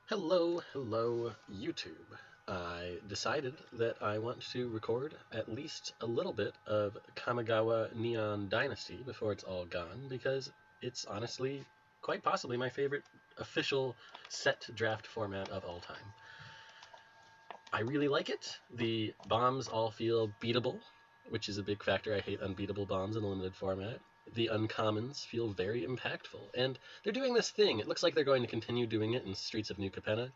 Hello, YouTube. I decided that I want to record at least a little bit of Kamigawa Neon Dynasty before it's all gone, because it's honestly quite possibly my favorite official set draft format of all time. I really like it. The bombs all feel beatable, which is a big factor. I hate unbeatable bombs in a limited format. The uncommons feel very impactful, and they're doing this thing. It looks like they're going to continue doing it in Streets of New Capenna,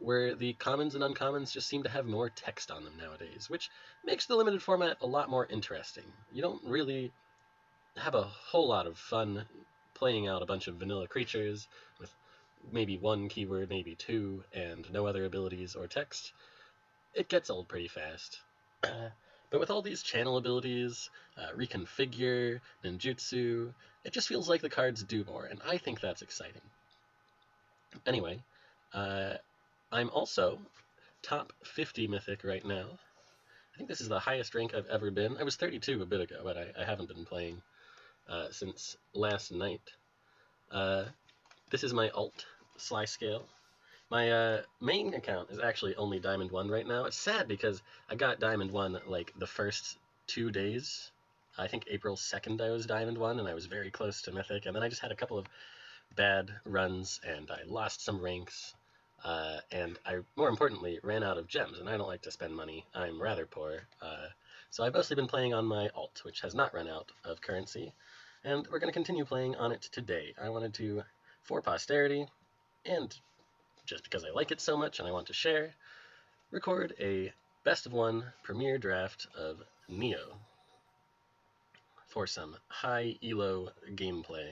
where the commons and uncommons just seem to have more text on them nowadays, which makes the limited format a lot more interesting. You don't really have a whole lot of fun playing out a bunch of vanilla creatures with maybe one keyword, maybe two, and no other abilities or text. It gets old pretty fast. But with all these channel abilities, reconfigure, ninjutsu, it just feels like the cards do more, and I think that's exciting. Anyway, I'm also top 50 Mythic right now. I think this is the highest rank I've ever been. I was 32 a bit ago, but I haven't been playing since last night. This is my alt Sly Scale. My main account is actually only Diamond 1 right now. It's sad because I got Diamond 1 like the first 2 days. I think April 2nd I was Diamond 1, and I was very close to Mythic, and then I just had a couple of bad runs, and I lost some ranks, and I, more importantly, ran out of gems, and I don't like to spend money. I'm rather poor, so I've mostly been playing on my alt, which has not run out of currency, and we're going to continue playing on it today. I wanted to, for posterity, and just because I like it so much and I want to share, record a best of one premiere draft of Neo for some high elo gameplay.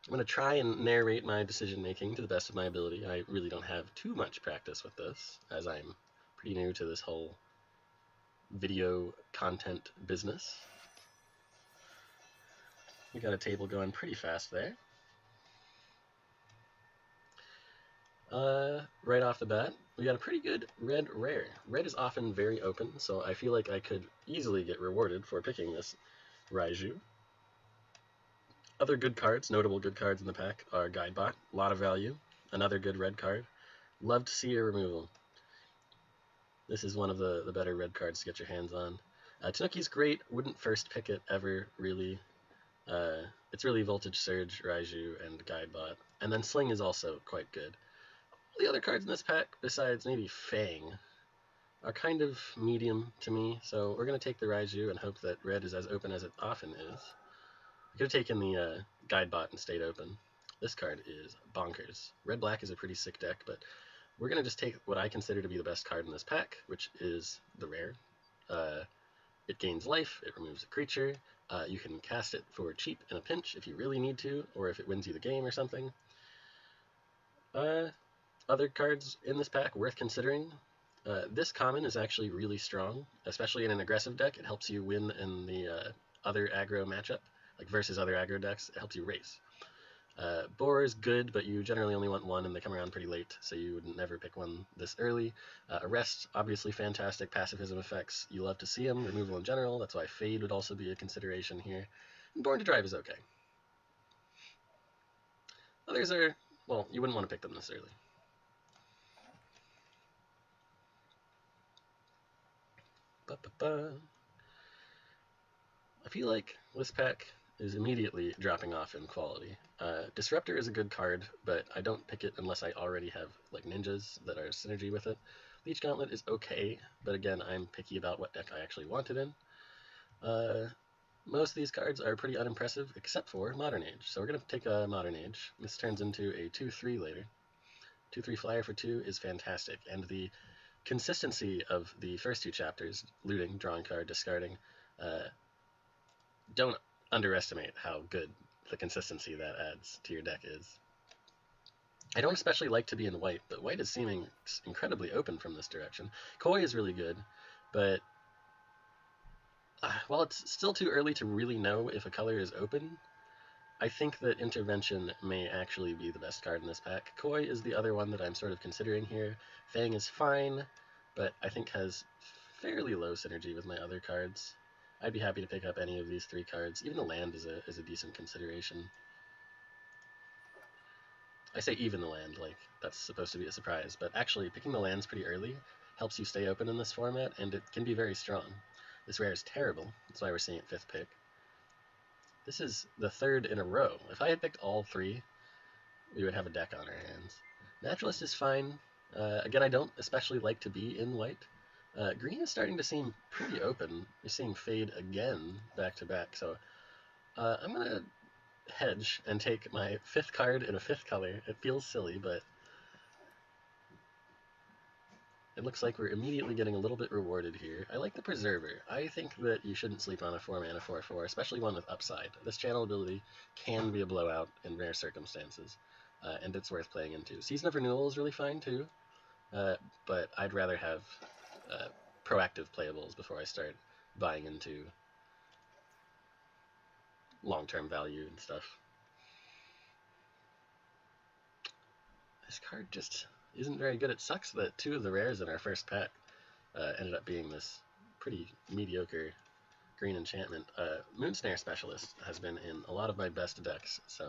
I'm going to try and narrate my decision making to the best of my ability. I really don't have too much practice with this, as I'm pretty new to this whole video content business. We got a table going pretty fast there. Right off the bat, we got a pretty good red rare. Red is often very open, so I feel like I could easily get rewarded for picking this Raiju. Other good cards, notable good cards in the pack, are Guidebot, a lot of value. Another good red card. Love to see a removal. This is one of the better red cards to get your hands on. Tanuki's great, wouldn't first pick it ever, really. It's really Voltage Surge, Raiju, and Guidebot. And then Sling is also quite good. All the other cards in this pack, besides maybe Fang, are kind of medium to me, so we're going to take the Raiju and hope that red is as open as it often is. I could have taken the Guidebot and stayed open. This card is bonkers. Red-black is a pretty sick deck, but we're going to just take what I consider to be the best card in this pack, which is the rare. It gains life, it removes a creature, you can cast it for cheap in a pinch if you really need to, or if it wins you the game or something. Other cards in this pack worth considering. This common is actually really strong, especially in an aggressive deck. It helps you win in the other aggro matchup, like versus other aggro decks. It helps you race. Boar is good, but you generally only want one, and they come around pretty late, so you would never pick one this early. Arrest, obviously fantastic pacifism effects. You love to see them. Removal in general, that's why Fade would also be a consideration here. And Born to Drive is okay. Others are, well, you wouldn't want to pick them this early. I feel like this pack is immediately dropping off in quality. Disruptor is a good card, but I don't pick it unless I already have like ninjas that are synergy with it. Leech Gauntlet is okay, but again, I'm picky about what deck I actually want it in. Most of these cards are pretty unimpressive, except for Modern Age. So we're going to take a Modern Age. This turns into a 2-3 later. 2-3 flyer for 2 is fantastic, and the consistency of the first two chapters, looting, drawing card, discarding, don't underestimate how good the consistency that adds to your deck is. I don't especially like to be in white, but white is seeming incredibly open from this direction. Koi is really good, but while it's still too early to really know if a color is open, I think that Intervention may actually be the best card in this pack. Koi is the other one that I'm sort of considering here. Fang is fine, but I think has fairly low synergy with my other cards. I'd be happy to pick up any of these 3 cards. Even the land is a decent consideration. I say even the land, like that's supposed to be a surprise, but actually picking the lands pretty early helps you stay open in this format, and it can be very strong. This rare is terrible, that's why we're seeing it 5th pick. This is the 3rd in a row. If I had picked all 3, we would have a deck on our hands. Naturalist is fine. Again, I don't especially like to be in white. Green is starting to seem pretty open. You're seeing fade again back to back, so I'm going to hedge and take my 5th card in a 5th color. It feels silly, but it looks like we're immediately getting a little bit rewarded here. I like the Preserver. I think that you shouldn't sleep on a 4-mana 4/4, especially one with upside. This channel ability can be a blowout in rare circumstances, and it's worth playing into. Season of Renewal is really fine too, but I'd rather have proactive playables before I start buying into long-term value and stuff. This card just isn't very good. It sucks that 2 of the rares in our first pack ended up being this pretty mediocre green enchantment. Moonsnare Specialist has been in a lot of my best decks, so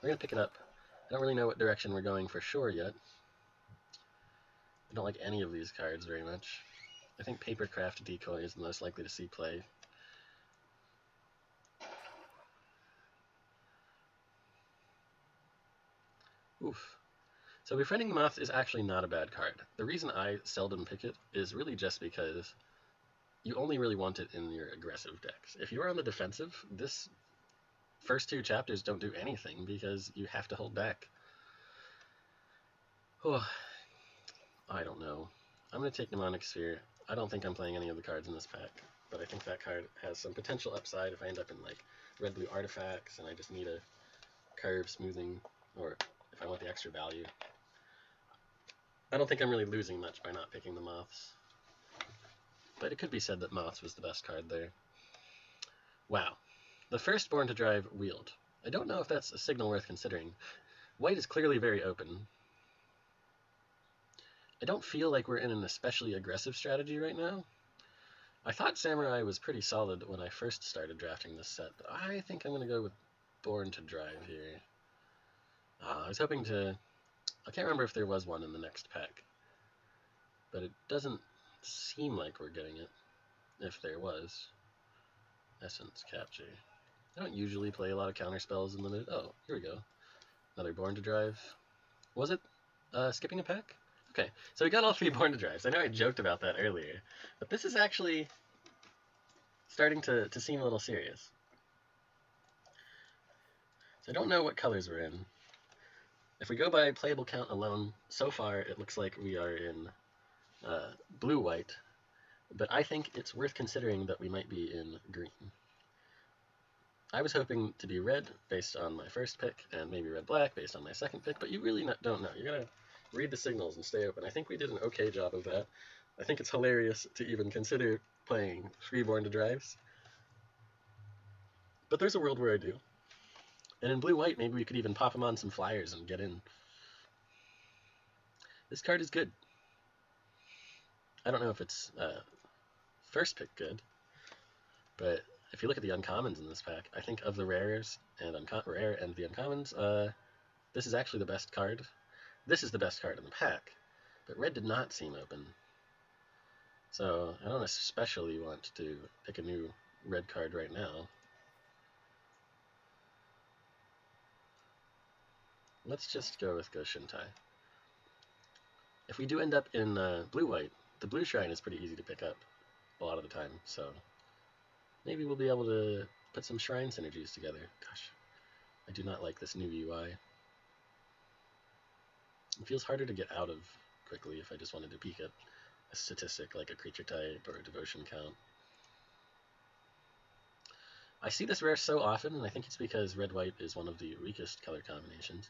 we're going to pick it up. I don't really know what direction we're going for sure yet. I don't like any of these cards very much. I think Papercraft Decoy is the most likely to see play. Oof. So Befriending the Moth is actually not a bad card. The reason I seldom pick it is really just because you only really want it in your aggressive decks. If you're on the defensive, this first 2 chapters don't do anything because you have to hold back. Oh, I don't know. I'm going to take Mnemonic Sphere. I don't think I'm playing any of the cards in this pack, but I think that card has some potential upside if I end up in like red-blue artifacts and I just need a curve smoothing, or if I want the extra value. I don't think I'm really losing much by not picking the Moths, but it could be said that Moths was the best card there. Wow. The first Born to Drive Wield. I don't know if that's a signal worth considering. White is clearly very open. I don't feel like we're in an especially aggressive strategy right now. I thought Samurai was pretty solid when I first started drafting this set, but I think I'm going to go with Born to Drive here. I was hoping to... I can't remember if there was one in the next pack, but it doesn't seem like we're getting it, if there was. Essence Capture. I don't usually play a lot of counter spells in limited. Oh, here we go. Another Born to Drive. Was it skipping a pack? Okay, so we got all 3 Born to Drives. I know I joked about that earlier, but this is actually starting to seem a little serious. So I don't know what colors we're in. If we go by playable count alone, so far it looks like we are in blue-white, but I think it's worth considering that we might be in green. I was hoping to be red based on my first pick, and maybe red-black based on my second pick, but you really don't know. You gotta read the signals and stay open. I think we did an okay job of that. I think it's hilarious to even consider playing 3 Born to Drives, but there's a world where I do. And in blue-white, maybe we could even pop them on some flyers and get in. This card is good. I don't know if it's first pick good, but if you look at the uncommons in this pack, I think of the rares and rare and the uncommons, this is actually the best card. This is the best card in the pack, but red did not seem open. So I don't especially want to pick a new red card right now. Let's just go with Goshintai. If we do end up in blue-white, the blue shrine is pretty easy to pick up a lot of the time, so maybe we'll be able to put some shrine synergies together. Gosh, I do not like this new UI. It feels harder to get out of quickly if I just wanted to peek at a statistic like a creature type or a devotion count. I see this rare so often, and I think it's because red-white is one of the weakest color combinations.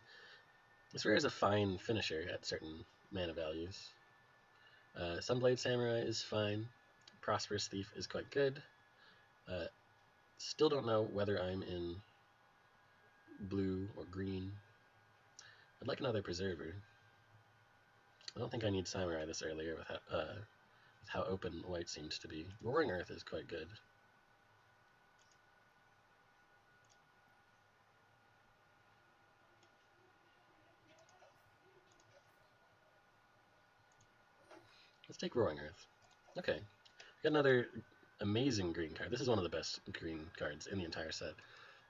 This rare is a fine finisher at certain mana values. Sunblade Samurai is fine. Prosperous Thief is quite good. Still don't know whether I'm in blue or green. I'd like another Preserver. I don't think I need Samurai this earlier with how open white seems to be. Roaring Earth is quite good. Let's take Roaring Earth. Okay. Got another amazing green card. This is one of the best green cards in the entire set.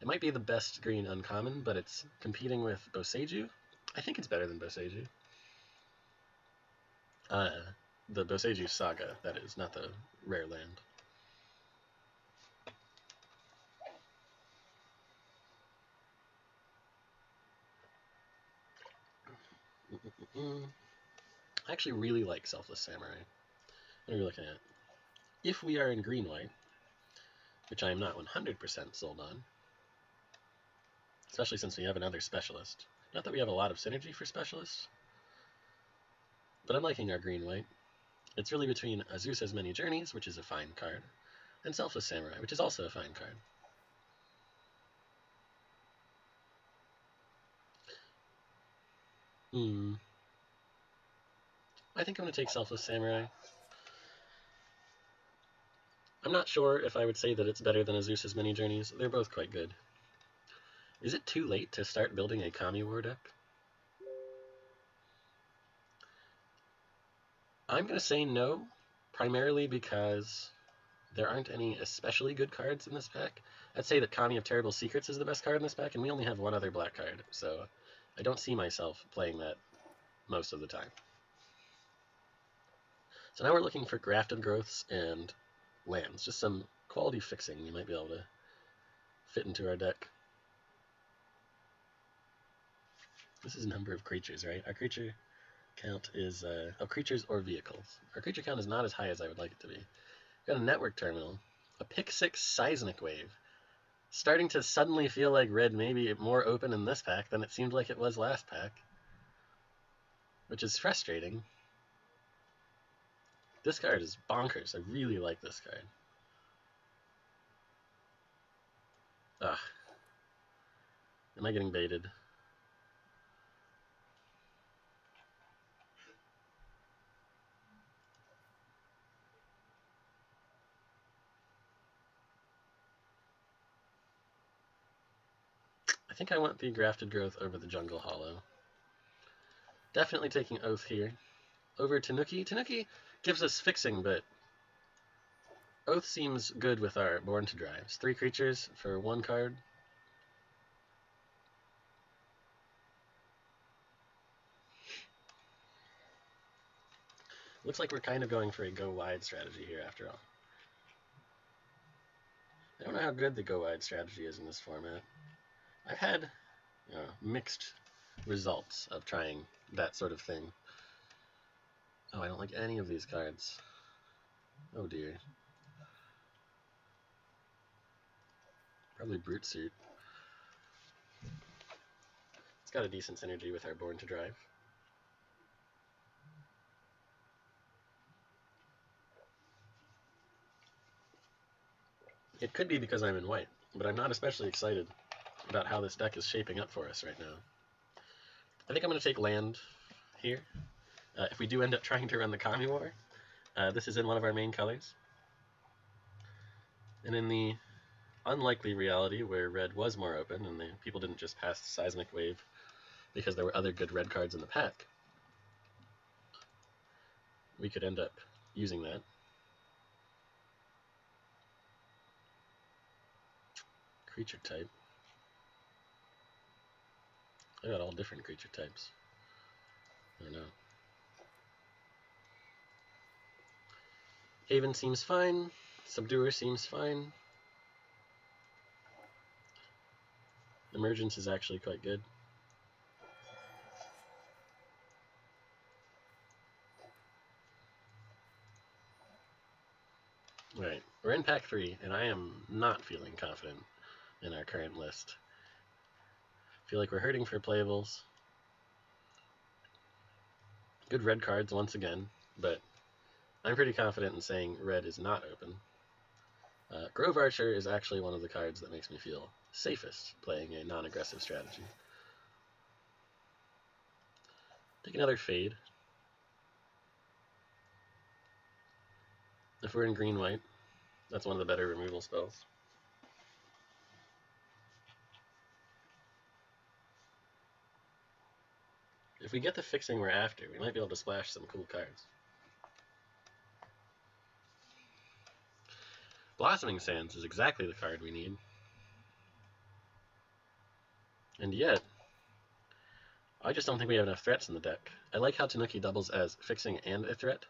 It might be the best green uncommon, but it's competing with Boseiju. I think it's better than Boseiju. The Boseiju Saga, that is, not the rare land. I actually really like Selfless Samurai. What are we looking at? If we are in green-white, which I am not 100% sold on, especially since we have another specialist. Not that we have a lot of synergy for specialists, but I'm liking our green-white. It's really between Azusa's Many Journeys, which is a fine card, and Selfless Samurai, which is also a fine card. I think I'm going to take Selfless Samurai. I'm not sure if I would say that it's better than Azusa's Many Journeys. They're both quite good. Is it too late to start building a Kamigawa deck? I'm going to say no, primarily because there aren't any especially good cards in this pack. I'd say that Kami of Terrible Secrets is the best card in this pack, and we only have one other black card, so I don't see myself playing that most of the time. So now we're looking for grafted growths and lands, just some quality fixing we might be able to fit into our deck. This is number of creatures, right? Our creature count is, creatures or vehicles. Our creature count is not as high as I would like it to be. We've got a network terminal, a pick 6 seismic wave. Starting to suddenly feel like red may be more open in this pack than it seemed like it was last pack, which is frustrating. This card is bonkers. I really like this card. Ugh. Am I getting baited? I think I want the Grafted Growth over the Jungle Hollow. Definitely taking Oath here. Over Tanuki. Tanuki gives us fixing, but Oath seems good with our Born to Drives. 3 creatures for 1 card. Looks like we're kind of going for a go wide strategy here after all. I don't know how good the go wide strategy is in this format. I've had mixed results of trying that sort of thing. Oh, I don't like any of these cards. Oh dear. Probably Brute Suit. It's got a decent synergy with our Born to Drive. It could be because I'm in white, but I'm not especially excited about how this deck is shaping up for us right now. I think I'm going to take land here. If we do end up trying to run the Kami War, this is in one of our main colors. And in the unlikely reality where red was more open and the people didn't just pass the Seismic Wave because there were other good red cards in the pack, we could end up using that. Creature type. I got all different creature types. I don't know. Haven seems fine. Subduer seems fine. Emergence is actually quite good. Right, we're in pack 3, and I am not feeling confident in our current list. I feel like we're hurting for playables. Good red cards once again, but I'm pretty confident in saying red is not open. Grove Archer is actually one of the cards that makes me feel safest playing a non-aggressive strategy. Take another Fade. If we're in green-white, that's one of the better removal spells. If we get the fixing we're after, we might be able to splash some cool cards. Blossoming Sands is exactly the card we need. And yet, I just don't think we have enough threats in the deck. I like how Tanuki doubles as fixing and a threat.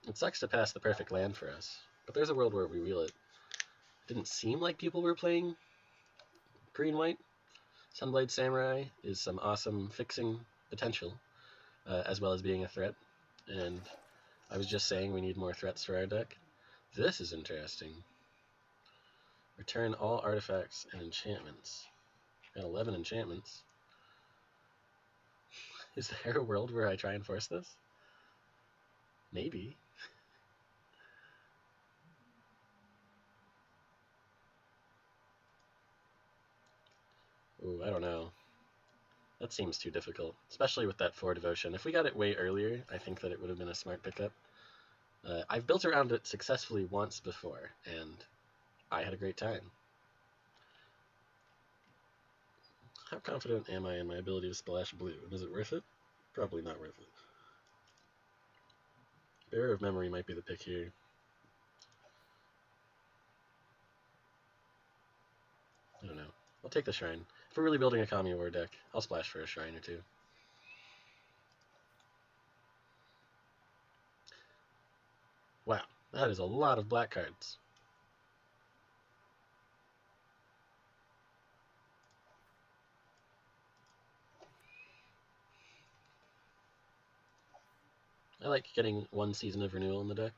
It sucks to pass the perfect land for us, but there's a world where we wheel it. Didn't seem like people were playing green-white. Sunblade Samurai is some awesome fixing potential, as well as being a threat. And I was just saying we need more threats for our deck. This is interesting. Return all artifacts and enchantments. Got 11 enchantments. Is there a world where I try and force this? Maybe. Ooh, I don't know. That seems too difficult, especially with that 4 devotion. If we got it way earlier, I think that it would have been a smart pickup. I've built around it successfully once before, and I had a great time. How confident am I in my ability to splash blue? And is it worth it? Probably not worth it. Bearer of Memory might be the pick here. I don't know. I'll take the Shrine. If we're really building a Kamigawa deck, I'll splash for a Shrine or two. Wow, that is a lot of black cards. I like getting one Season of Renewal in the deck.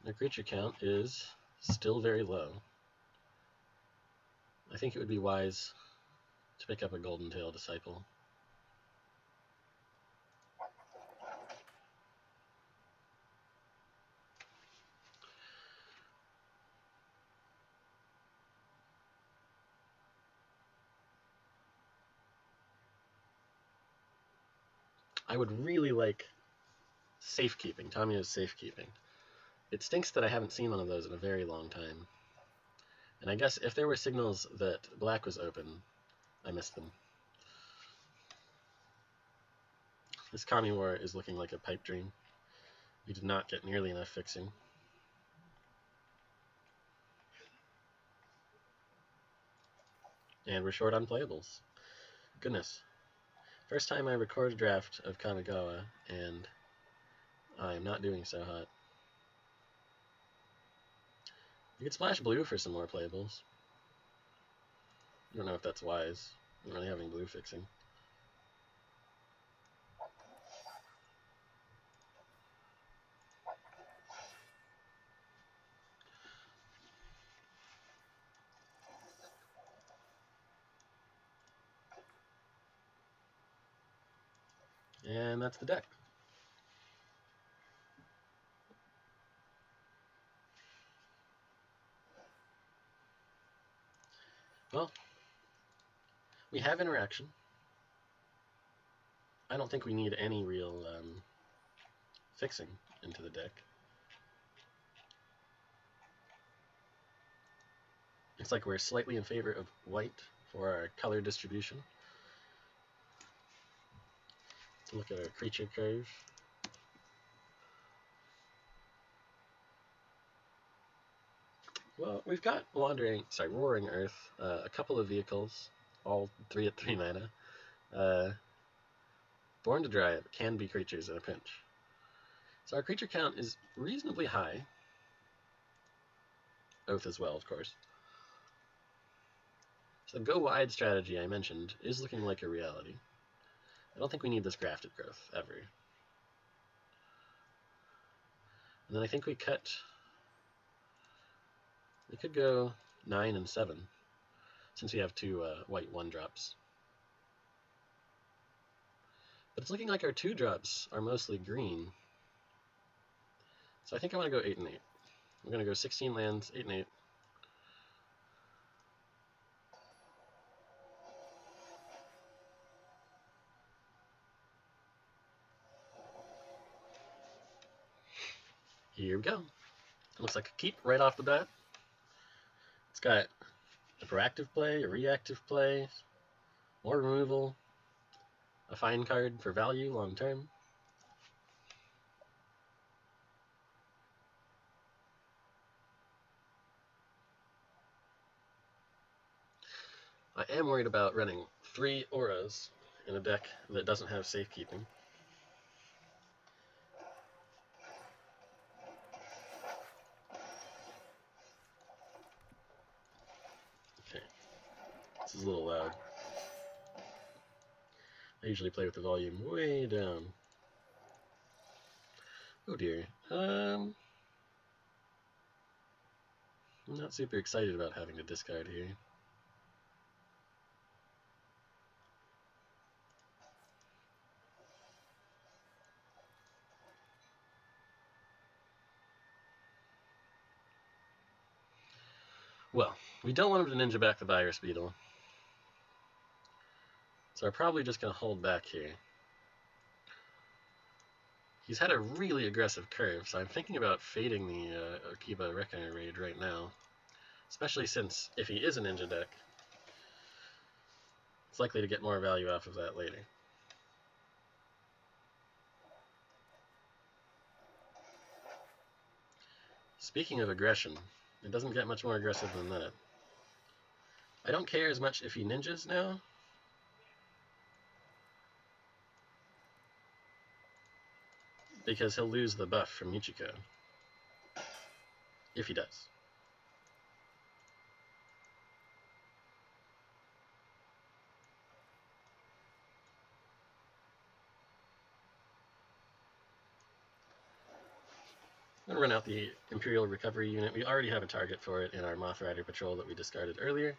The creature count is still very low. I think it would be wise to pick up a Golden Tail Disciple. I would really like Safekeeping, Tamiya's Safekeeping. It stinks that I haven't seen one of those in a very long time. And I guess if there were signals that black was open, I missed them. This Kamigawa is looking like a pipe dream. We did not get nearly enough fixing. And we're short on playables. Goodness. First time I record a draft of Kamigawa, and I'm not doing so hot. You could splash blue for some more playables. I don't know if that's wise. I'm really having blue fixing. And that's the deck. Well, we have interaction. I don't think we need any real fixing into the deck. Looks like we're slightly in favor of white for our color distribution. Let's look at our creature curve. Well, we've got Roaring Earth, a couple of vehicles, all 3 at 3 mana. Born to Drive can be creatures in a pinch. So our creature count is reasonably high. Oath as well, of course. So the go wide strategy I mentioned is looking like a reality. I don't think we need this grafted growth ever. And then I think we could go 9 and 7, since we have 2 white 1-drops. But it's looking like our 2-drops are mostly green. So I think I want to go 8 and 8. We're going to go 16 lands, 8 and 8. Here we go. It looks like a keep right off the bat. It's got a proactive play, a reactive play, more removal. a fine card for value long term. I am worried about running 3 auras in a deck that doesn't have safekeeping. Okay, this is a little loud. I usually play with the volume way down. Oh dear. I'm not super excited about having to discard here. Well, we don't want him to ninja back the virus beetle. So we're probably just going to hold back here. He's had a really aggressive curve, so I'm thinking about fading the Akiba Reckoner raid right now. Especially since, if he is a ninja deck, it's likely to get more value off of that later. Speaking of aggression, it doesn't get much more aggressive than that. I don't care as much if he ninjas now. Because he'll lose the buff from Michiko. If he does. I'm going to run out the Imperial Recovery unit. We already have a target for it in our Moth Rider Patrol that we discarded earlier.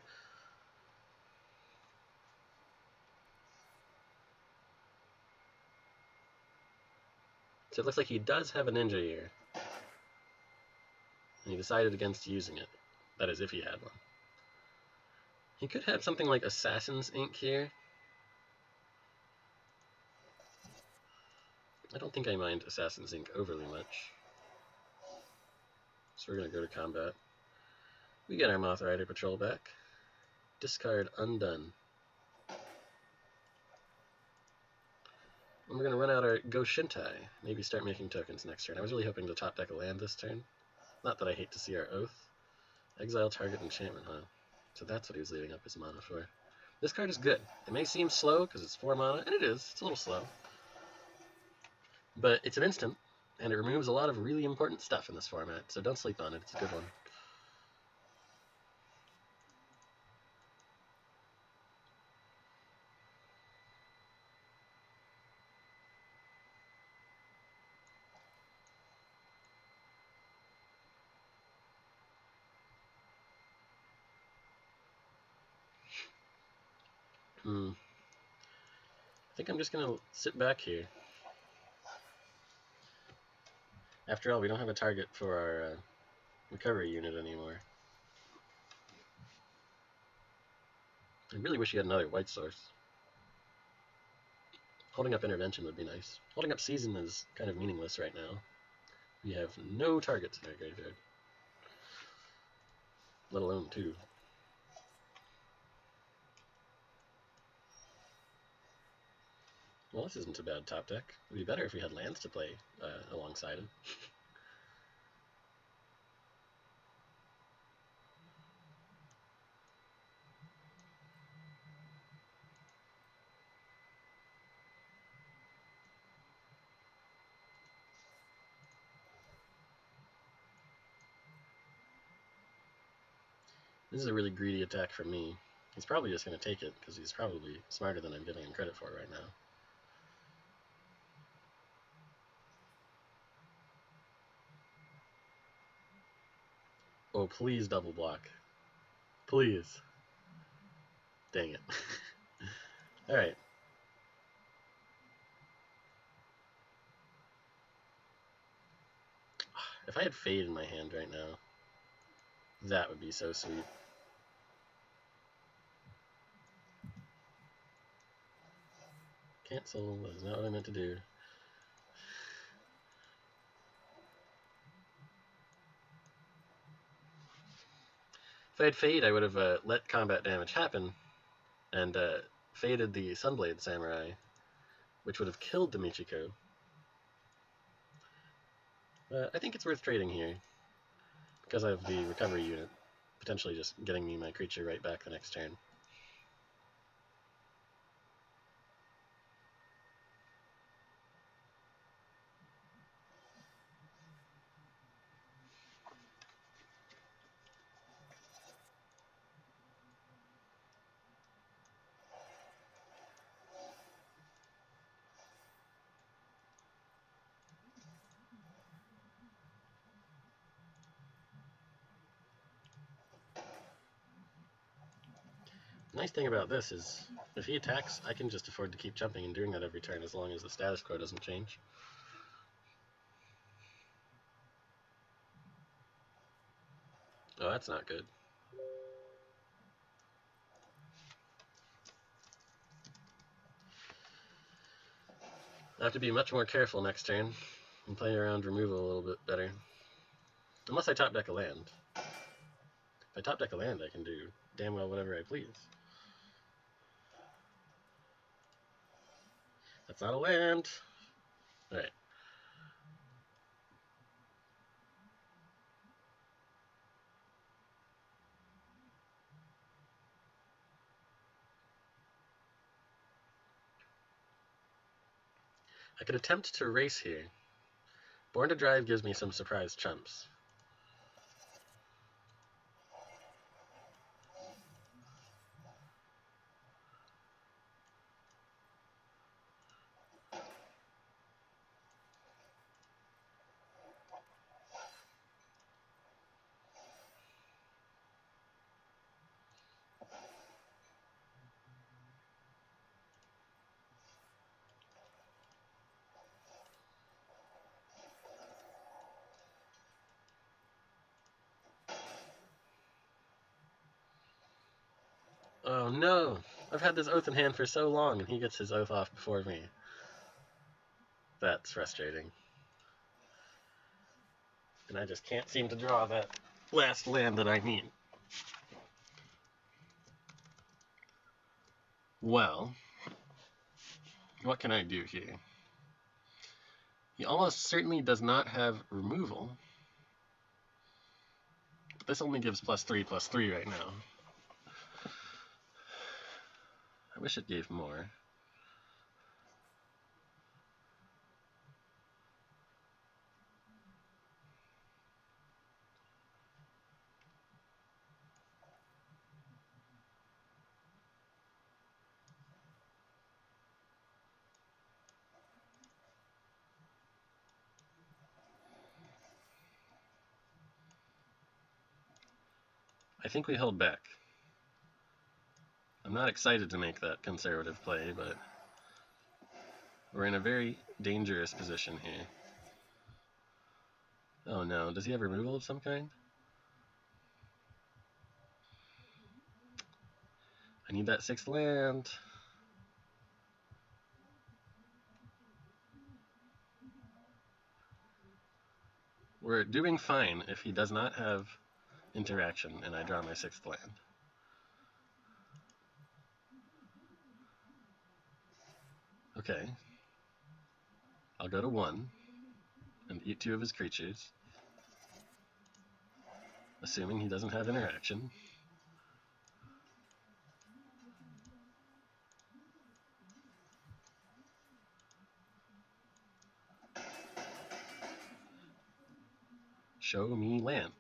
So it looks like he does have a ninja here. And he decided against using it. That is, if he had one. He could have something like Assassin's Ink here. I don't think I mind Assassin's Ink overly much. So we're going to go to combat. We get our Moth Rider Patrol back. Discard Undone. And we're going to run out our Go Shintai. Maybe start making tokens next turn. I was really hoping to top deck a land this turn. Not that I hate to see our Oath. Exile target enchantment, huh? So that's what he was leaving up his mana for. This card is good. It may seem slow because it's 4 mana, and it is. It's a little slow. But it's an instant, and it removes a lot of really important stuff in this format, so don't sleep on it. It's a good one. I think I'm just going to sit back here. After all, we don't have a target for our recovery unit anymore. I really wish he had another white source. Holding up Intervention would be nice. Holding up Season is kind of meaningless right now. We have no targets in our graveyard. Let alone 2. Well, this isn't a bad top deck. It would be better if we had lands to play alongside it. This is a really greedy attack from me. He's probably just going to take it, because he's probably smarter than I'm giving him credit for right now. Oh, please double block. Please. Dang it. Alright. If I had Fade in my hand right now, that would be so sweet. Cancel. That is not what I meant to do. If I had Fade, I would have let combat damage happen and faded the Sunblade Samurai which would have killed the Michiko. But I think it's worth trading here, because I have the recovery unit, potentially just getting me my creature right back the next turn. Nice thing about this is, if he attacks, I can just afford to keep jumping and doing that every turn as long as the status quo doesn't change. Oh, that's not good. I have to be much more careful next turn and play around removal a little bit better. Unless I top deck a land. If I top deck a land, I can do damn well whatever I please. That's not a land. Alright. I could attempt to race here. Born to Drive gives me some surprise chumps. Oh no! I've had this oath in hand for so long and he gets his oath off before me. That's frustrating. And I just can't seem to draw that last land that I need. Well, what can I do here? He almost certainly does not have removal. But this only gives +3/+3 right now. I wish it gave more. I think we held back. I'm not excited to make that conservative play, but we're in a very dangerous position here. Oh no, does he have removal of some kind? I need that 6th land. We're doing fine if he does not have interaction and I draw my 6th land. Okay. I'll go to 1 and eat 2 of his creatures, assuming he doesn't have interaction. Show me land.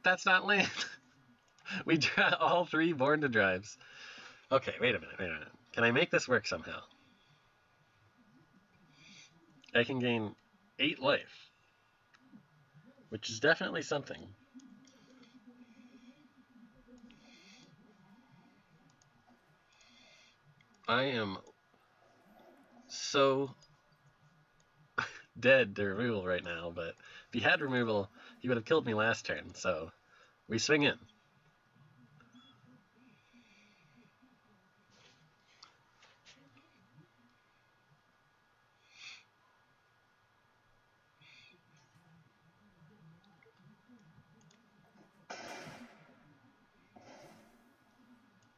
That's not land. We draw all 3 Born to Drives. Okay, wait a minute. Can I make this work somehow? I can gain 8 life, which is definitely something. I am so dead to removal right now, but if he had removal, he would have killed me last turn, so we swing in.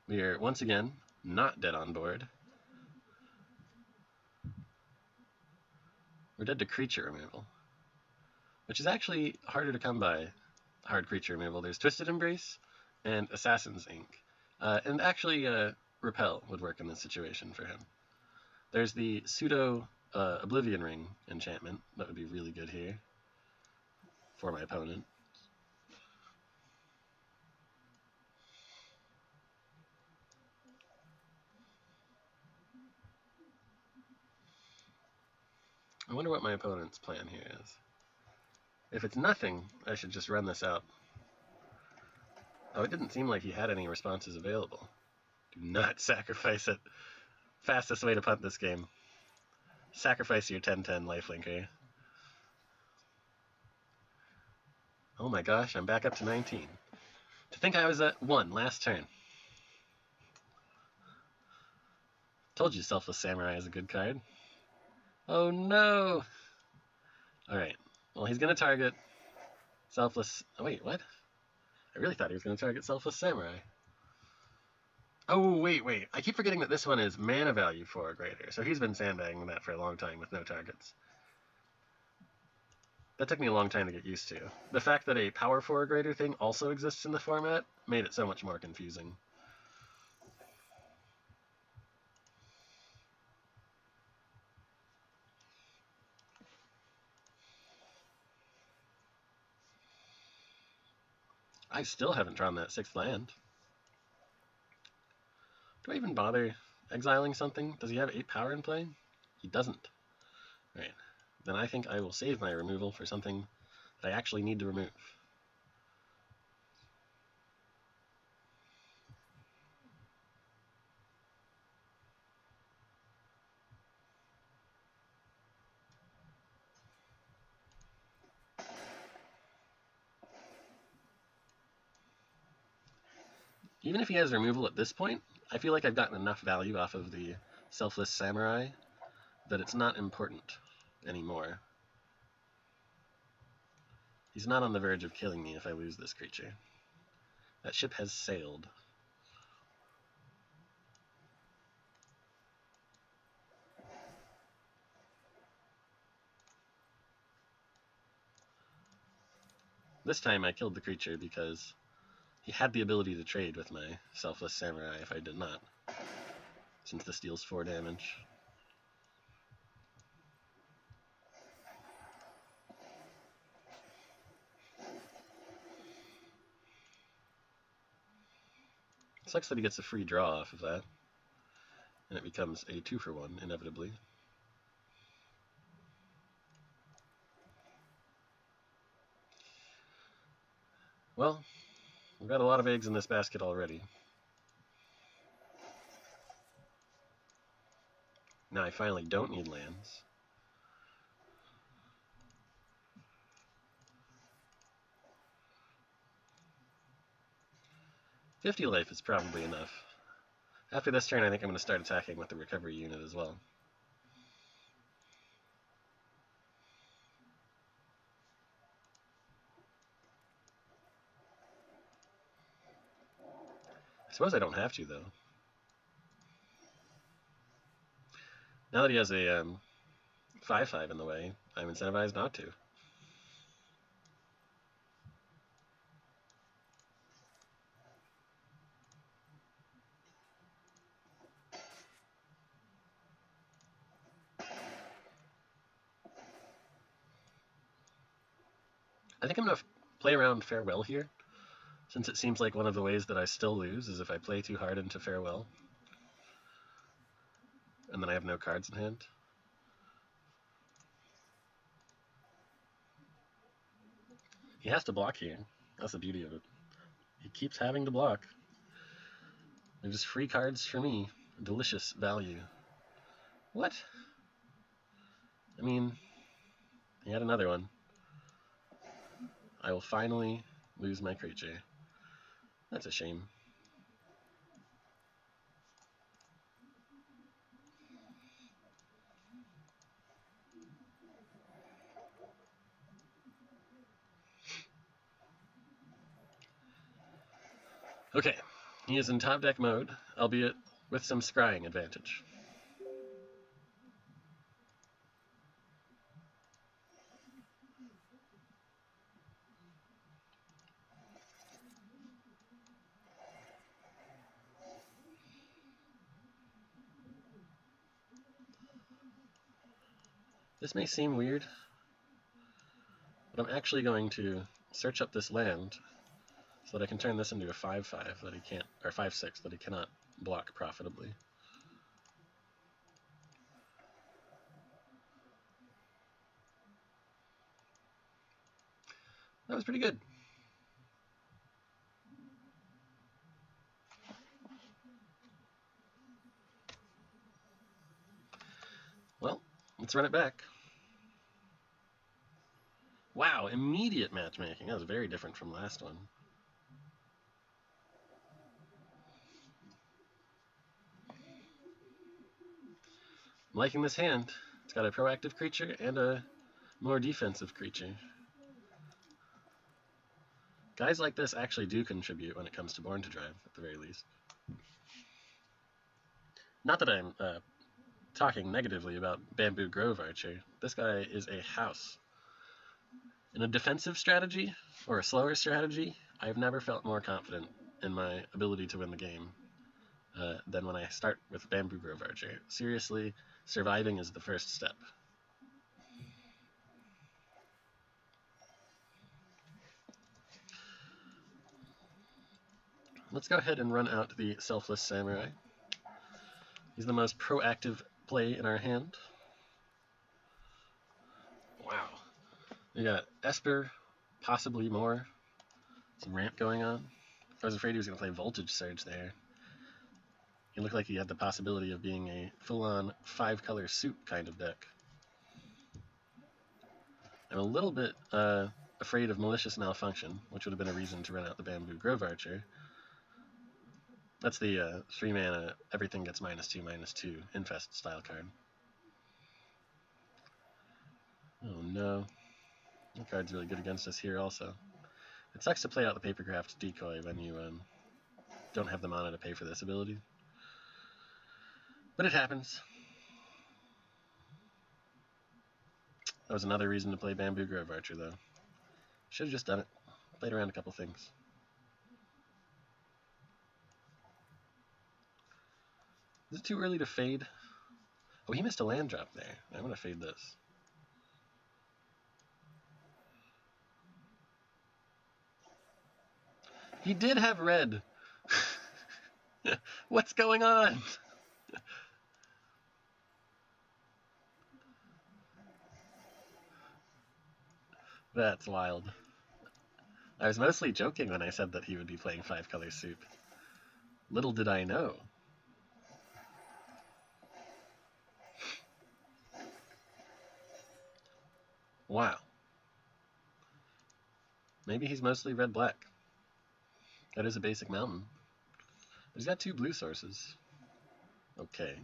We are once again not dead on board. We're dead to creature removal, which is actually harder to come by hard creature removal. There's Twisted Embrace and Assassin's Ink. And actually, Repel would work in this situation for him. There's the pseudo Oblivion Ring enchantment. That would be really good here for my opponent. I wonder what my opponent's plan here is. If it's nothing, I should just run this out. Oh, it didn't seem like he had any responses available. Do not sacrifice it. Fastest way to punt this game. Sacrifice your 10/10 lifelink here. Oh my gosh, I'm back up to 19. To think I was at 1 last turn. Told you Selfless Samurai is a good card. Oh no! Alright, well he's going to target Selfless... Oh wait, what? I really thought he was going to target Selfless Samurai. Oh, wait. I keep forgetting that this one is mana value 4 or greater. So he's been sandbagging that for a long time with no targets. That took me a long time to get used to. The fact that a power 4 or greater thing also exists in the format made it so much more confusing. I still haven't drawn that 6th land. Do I even bother exiling something? Does he have 8 power in play? He doesn't. Right. Then I think I will save my removal for something that I actually need to remove. Even if he has removal at this point, I feel like I've gotten enough value off of the Selfless Samurai that it's not important anymore. He's not on the verge of killing me if I lose this creature. That ship has sailed. This time I killed the creature because he had the ability to trade with my Selfless Samurai if I did not, since this deals 4 damage. Sucks that he gets a free draw off of that, and it becomes a 2-for-1, inevitably. Well, we've got a lot of eggs in this basket already. Now I finally don't need lands. $50 life is probably enough. After this turn, I think I'm going to start attacking with the recovery unit as well. I suppose I don't have to, though. Now that he has a 5/5 in the way, I'm incentivized not to. I think I'm going to play around Farewell here, since it seems like one of the ways that I still lose is if I play too hard into Farewell, and then I have no cards in hand. He has to block here. That's the beauty of it. He keeps having to block. They're just free cards for me. Delicious value. What? I mean, he had another one. I will finally lose my creature. That's a shame. Okay, he is in top deck mode, albeit with some scrying advantage. This may seem weird, but I'm actually going to search up this land so that I can turn this into a 5/5 that he can't, or 5/6 that he cannot block profitably. That was pretty good. Well, let's run it back. Wow, immediate matchmaking. That was very different from last one. I'm liking this hand. It's got a proactive creature and a more defensive creature. Guys like this actually do contribute when it comes to Born to Drive, at the very least. Not that I'm talking negatively about Bamboo Grove Archer. This guy is a house. In a defensive strategy, or a slower strategy, I've never felt more confident in my ability to win the game than when I start with Bamboo Grove Archer. Seriously, surviving is the first step. Let's go ahead and run out the Selfless Samurai. He's the most proactive play in our hand. Wow. We got Esper, possibly more. Some ramp going on. I was afraid he was going to play Voltage Surge there. He looked like he had the possibility of being a full-on 5-color suit kind of deck. I'm a little bit afraid of Malicious Malfunction, which would have been a reason to run out the Bamboo Grove Archer. That's the 3-mana, everything gets -2/-2 Infest style card. Oh no. That card's really good against us here also. It sucks to play out the Papercraft Decoy when you don't have the mana to pay for this ability. But it happens. That was another reason to play Bamboo Grove Archer, though. Should have just done it. Played around a couple things. Is it too early to fade? Oh, he missed a land drop there. I'm going to fade this. He did have red. What's going on? That's wild. I was mostly joking when I said that he would be playing 5-color suit. Little did I know. Wow. Maybe he's mostly red-black. That is a basic mountain. But he's got 2 blue sources. Okay.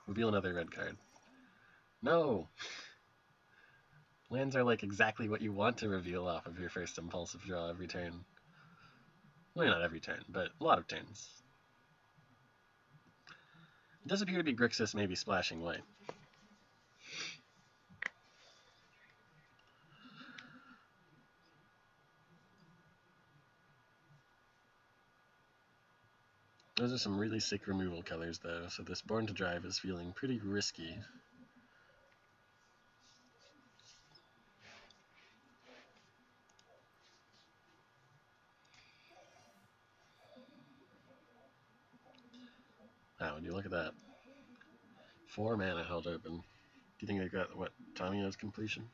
Reveal another red card. No! Lands are like exactly what you want to reveal off of your first impulsive draw every turn. Well, not every turn, but a lot of turns. It does appear to be Grixis maybe splashing white. Those are some really sick removal colors, though, so this Born to Drive is feeling pretty risky. Wow, would you look at that. 4 mana held open. Do you think they got, what, Tamiyo's completion?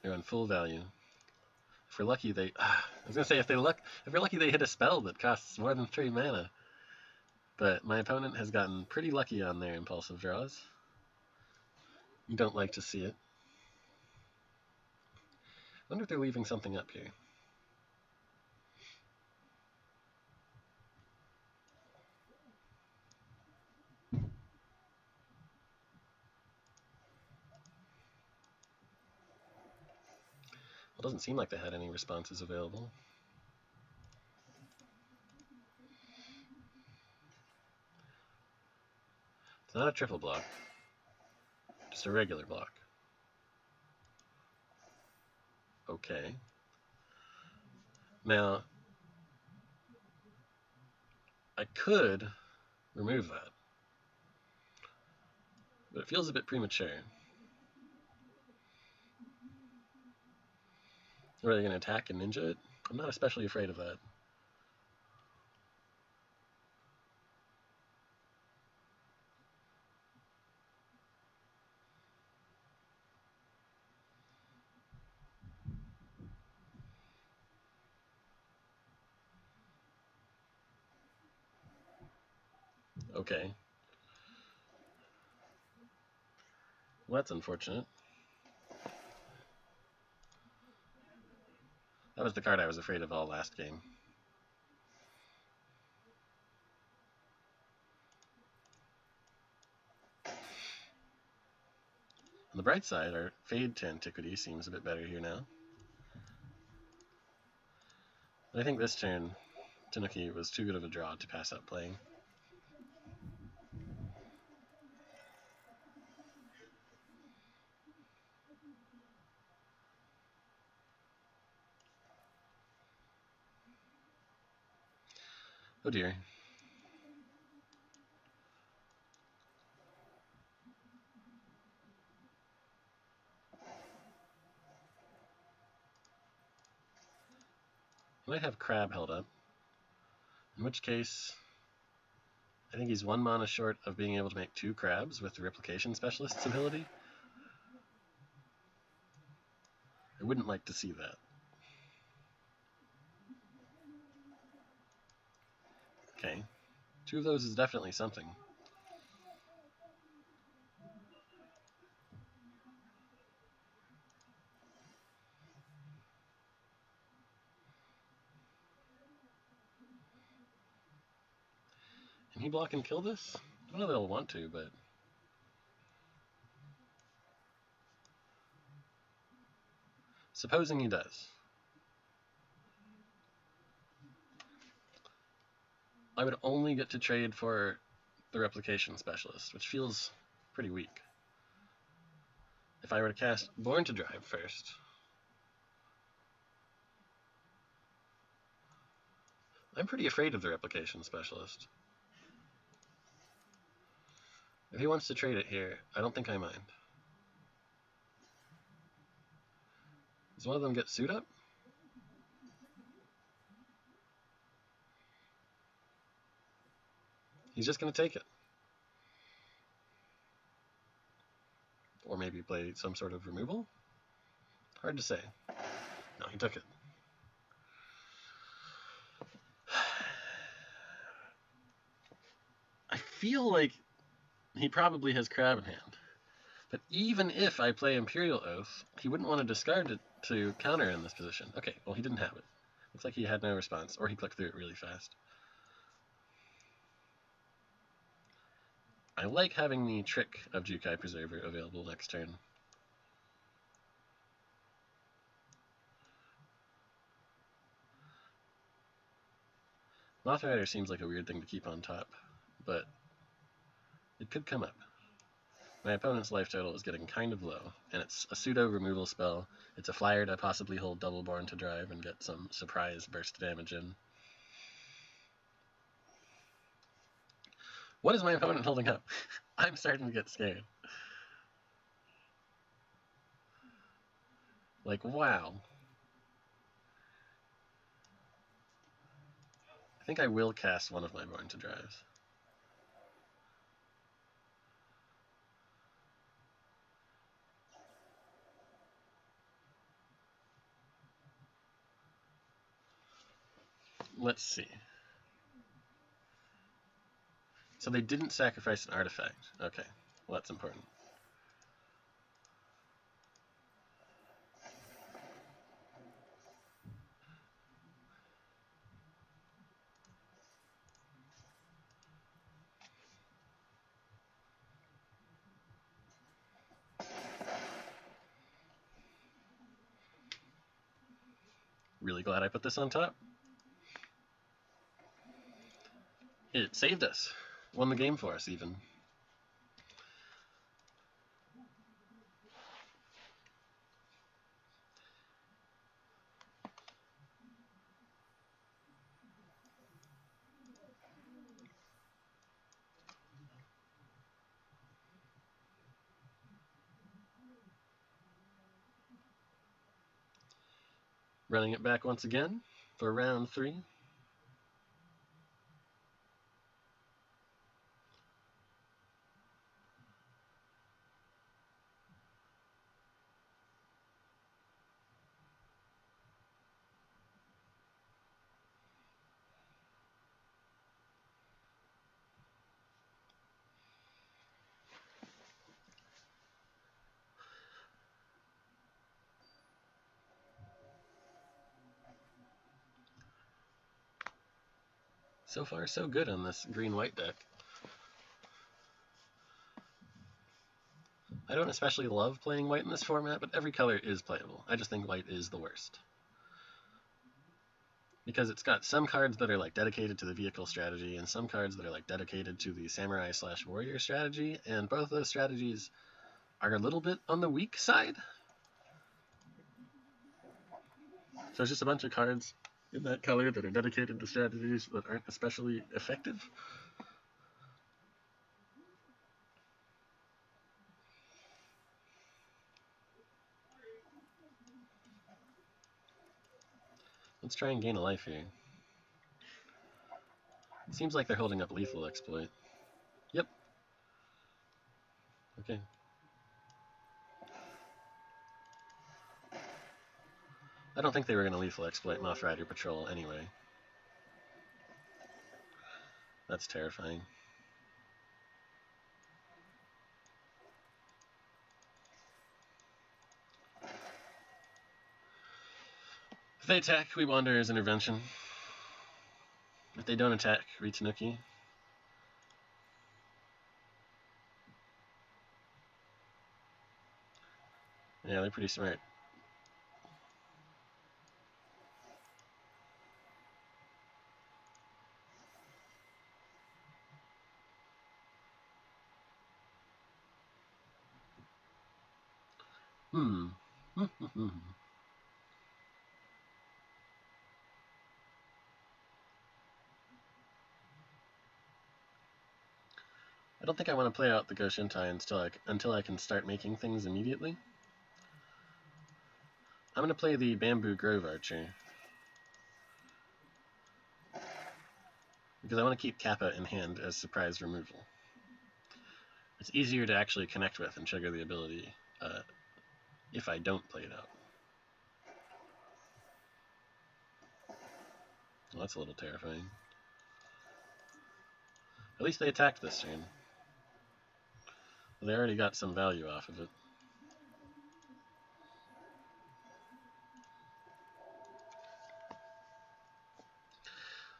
They're on full value. If we're lucky, they... I was gonna say, if we're lucky, they hit a spell that costs more than 3 mana. But my opponent has gotten pretty lucky on their impulsive draws. You don't like to see it. I wonder if they're leaving something up here. It doesn't seem like they had any responses available. It's not a triple block, just a regular block. Okay. Now, I could remove that, but it feels a bit premature. Are they going to attack and ninja it? I'm not especially afraid of that. Okay. Well, that's unfortunate. That was the card I was afraid of all last game. On the bright side, our Fade to Antiquity seems a bit better here now. But I think this turn, Tanuki was too good of a draw to pass up playing. Oh dear. He might have Crab held up, in which case I think he's 1 mana short of being able to make 2 crabs with the Replication Specialist's ability. I wouldn't like to see that. Okay. 2 of those is definitely something. Can he block and kill this? I don't know that he'll want to, but... supposing he does. I would only get to trade for the Replication Specialist, which feels pretty weak. If I were to cast Born to Drive first... I'm pretty afraid of the Replication Specialist. If he wants to trade it here, I don't think I mind. Does one of them get suit up? He's just going to take it. Or maybe play some sort of removal? Hard to say. No, he took it. I feel like he probably has Crab in hand. But even if I play Imperial Oath, he wouldn't want to discard it to counter in this position. Okay, well he didn't have it. Looks like he had no response, or he clicked through it really fast. I like having the trick of Jukai Preserver available next turn. Moth Rider seems like a weird thing to keep on top, but it could come up. My opponent's life total is getting kind of low, and it's a pseudo removal spell. It's a flyer to possibly hold double Born to Drive and get some surprise burst damage in. What is my opponent holding up? I'm starting to get scared. Like, wow. I think I will cast one of my Born to Drives. let's see. So they didn't sacrifice an artifact. Okay, well that's important. Really glad I put this on top. It saved us. Won the game for us, even. Running it back once again for round 3. So far, so good on this green-white deck. I don't especially love playing white in this format, but every color is playable. I just think white is the worst. Because it's got some cards that are like dedicated to the vehicle strategy and some cards that are like dedicated to the samurai/warrior strategy, and both of those strategies are a little bit on the weak side. So it's just a bunch of cards in that color that are dedicated to strategies that aren't especially effective. Let's try and gain a life here. It seems like they're holding up lethal exploit. Yep. Okay. I don't think they were going to lethal exploit Moth Rider Patrol anyway. That's terrifying. If they attack, we wander as intervention. If they don't attack, Ritanuki. Yeah, they're pretty smart. I don't think I want to play out the Goshintai until I can start making things immediately. I'm going to play the Bamboo Grove Archer. Because I want to keep Kappa in hand as surprise removal. It's easier to actually connect with and trigger the ability if I don't play it out. Well, that's a little terrifying. At least they attacked this turn. They already got some value off of it.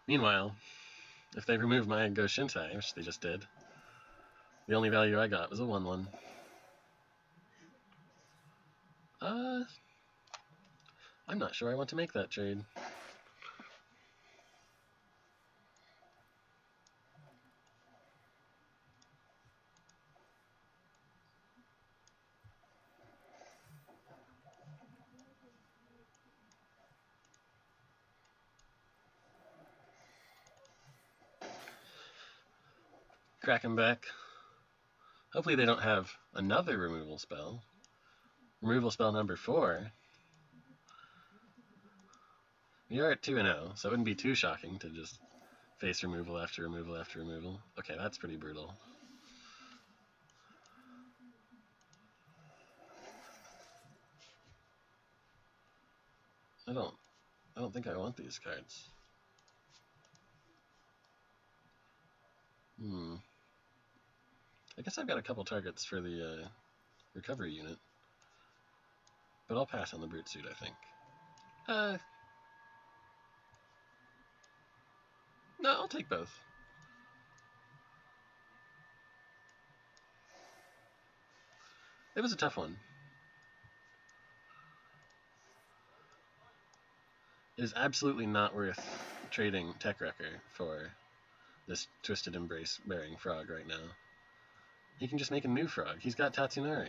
Meanwhile, if they remove my Goshintai, which they just did, the only value I got was a 1/1. I'm not sure I want to make that trade. Crack him back. Hopefully they don't have another removal spell. Removal spell number 4. We are at 2-0, so it wouldn't be too shocking to just face removal after removal after removal. Okay, that's pretty brutal. I don't think I want these cards. I guess I've got a couple targets for the recovery unit. But I'll pass on the brute suit, I think. No, I'll take both. It was a tough one. It is absolutely not worth trading Tech Wrecker for this Twisted Embrace bearing frog right now. He can just make a new frog. He's got Tatsunari.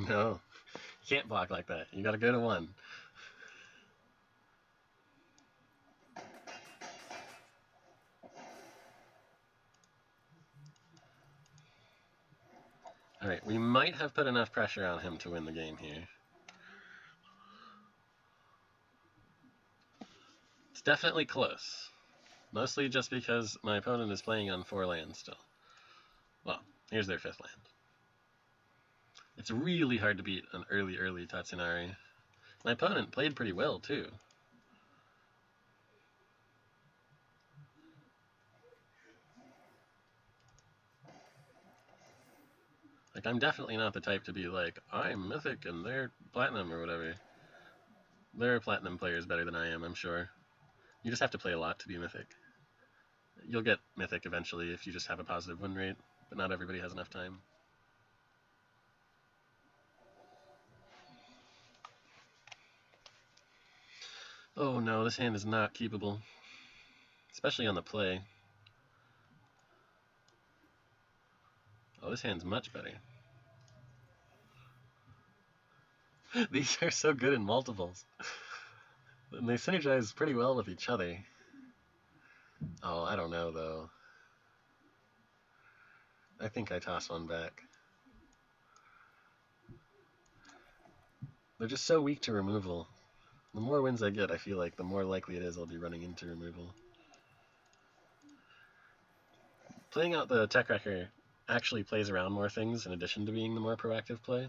No, you can't block like that. You gotta go to 1. Alright, we might have put enough pressure on him to win the game here. It's definitely close. Mostly just because my opponent is playing on 4 lands still. Well, here's their 5th land. It's really hard to beat an early Tatsunari. My opponent played pretty well, too. Like, I'm definitely not the type to be like, I'm Mythic and they're Platinum or whatever. There are Platinum players better than I am, I'm sure. You just have to play a lot to be Mythic. You'll get Mythic eventually if you just have a positive win rate, but not everybody has enough time. Oh no, this hand is not keepable. Especially on the play. Oh, this hand's much better. These are so good in multiples. And they synergize pretty well with each other. Oh, I don't know, though. I think I toss one back. They're just so weak to removal. The more wins I get, I feel like the more likely it is I'll be running into removal. Playing out the Tech Wrecker actually plays around more things in addition to being the more proactive play.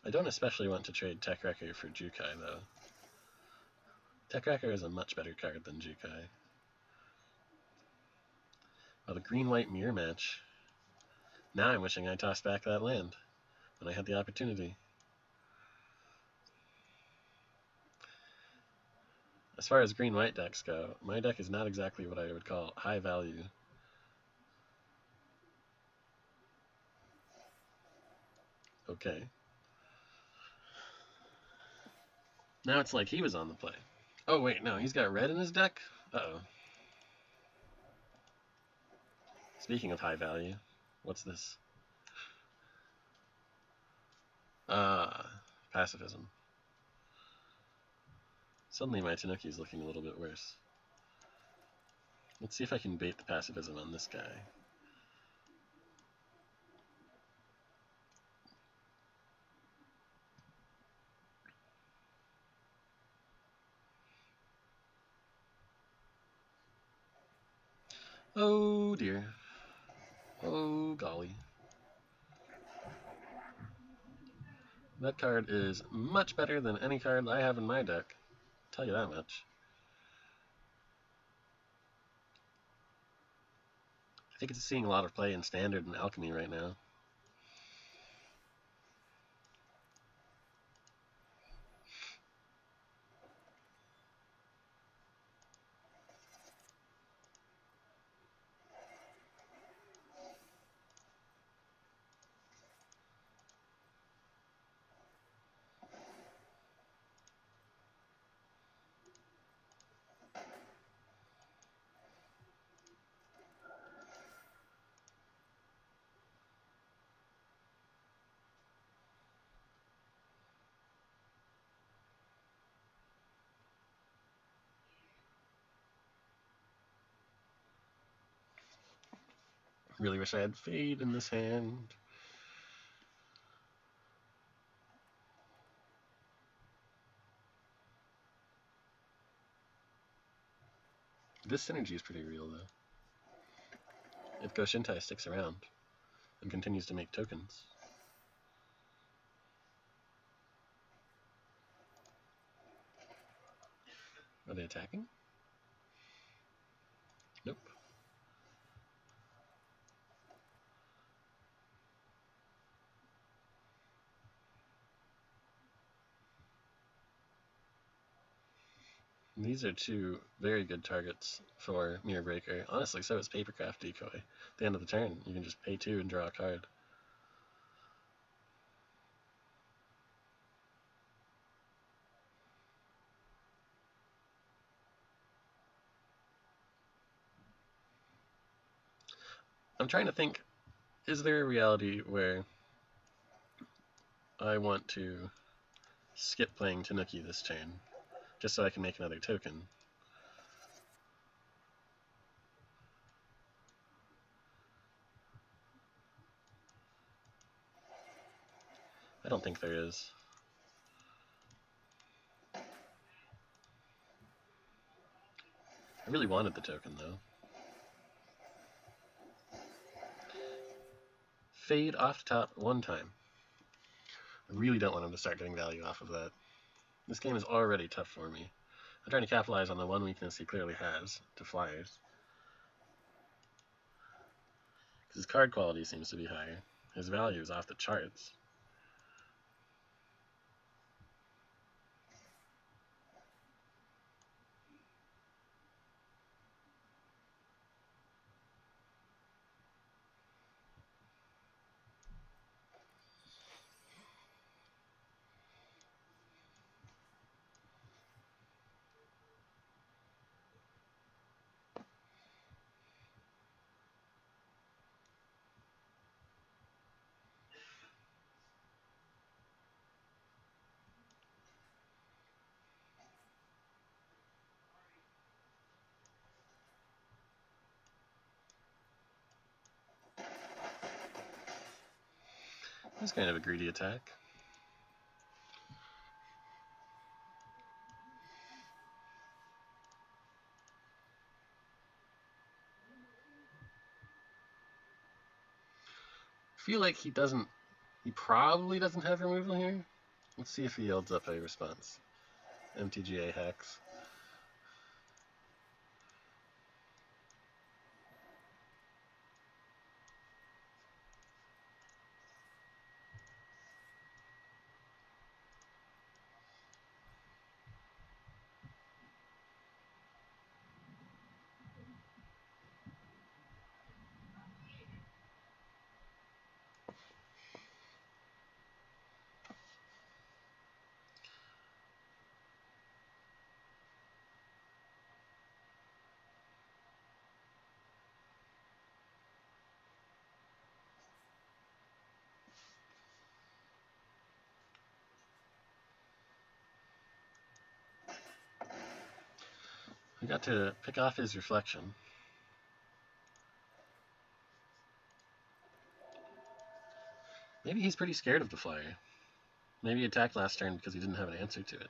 I don't especially want to trade Tech Wrecker for Jukai, though. Tech Wrecker is a much better card than Jukai. Oh, the green-white mirror match. Now I'm wishing I tossed back that land when I had the opportunity. As far as green-white decks go, my deck is not exactly what I would call high value. Okay. Now it's like he was on the play. Oh wait, no, he's got red in his deck? Uh-oh. Speaking of high value, what's this? Pacifism. Suddenly my Tanuki's looking a little bit worse. Let's see if I can bait the pacifism on this guy. Oh dear. Oh golly. That card is much better than any card I have in my deck. I'll tell you that much. I think it's seeing a lot of play in Standard and Alchemy right now. Really wish I had Fade in this hand. This synergy is pretty real, though. If Goshintai sticks around and continues to make tokens. Are they attacking? Nope. These are two very good targets for Mirror Breaker. Honestly, so is Papercraft Decoy. At the end of the turn, you can just pay 2 and draw a card. I'm trying to think, is there a reality where I want to skip playing Tanuki this turn, just so I can make another token? I don't think there is. I really wanted the token, though. Fade off the top one time. I really don't want him to start getting value off of that. This game is already tough for me. I'm trying to capitalize on the one weakness he clearly has, to flyers. Because his card quality seems to be higher. His value is off the charts. That's kind of a greedy attack. I feel like he probably doesn't have removal here. Let's see if he yields up a response. MTGA Hex. We got to pick off his reflection. Maybe he's pretty scared of the flyer. Maybe he attacked last turn because he didn't have an answer to it.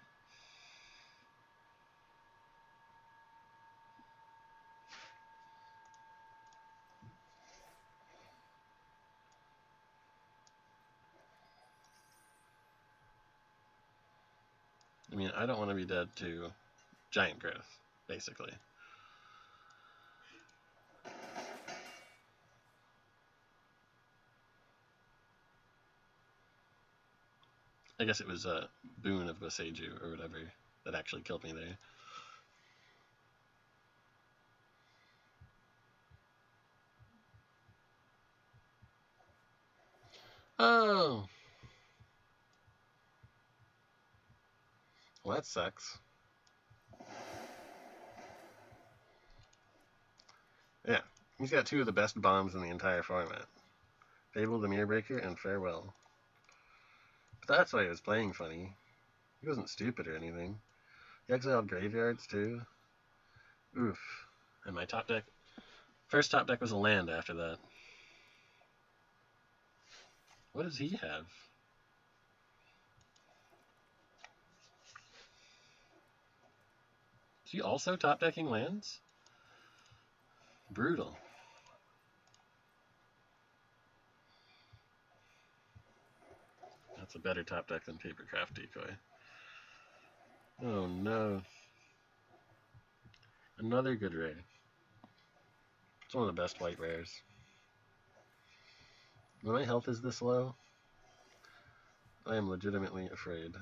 I mean, I don't want to be dead to giant growth, basically. I guess it was a boon of Boseiju or whatever that actually killed me there. Oh! Well, that sucks. Yeah, he's got two of the best bombs in the entire format. Fable the Mirrorbreaker and Farewell. But that's why he was playing funny. He wasn't stupid or anything. He exiled graveyards too. Oof. And my top deck... First top deck was a land after that. What does he have? Is he also top decking lands? Brutal. That's a better top deck than Papercraft Decoy. Oh no. Another good rare. It's one of the best white rares. When my health is this low, I am legitimately afraid.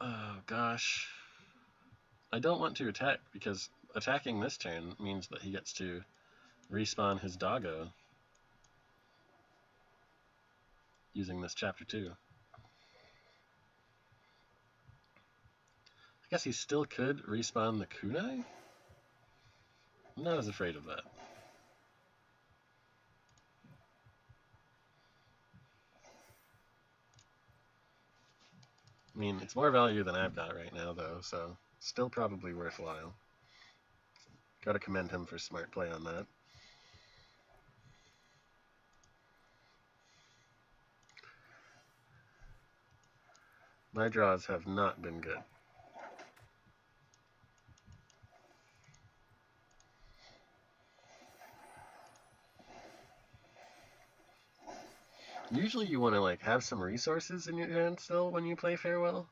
Oh gosh. I don't want to attack because attacking this turn means that he gets to respawn his doggo using this chapter 2. I guess he still could respawn the kunai? I'm not as afraid of that. I mean, it's more value than I've got right now, though, so still probably worthwhile. Gotta commend him for smart play on that. My draws have not been good. Usually you want to like have some resources in your hand still when you play Farewell.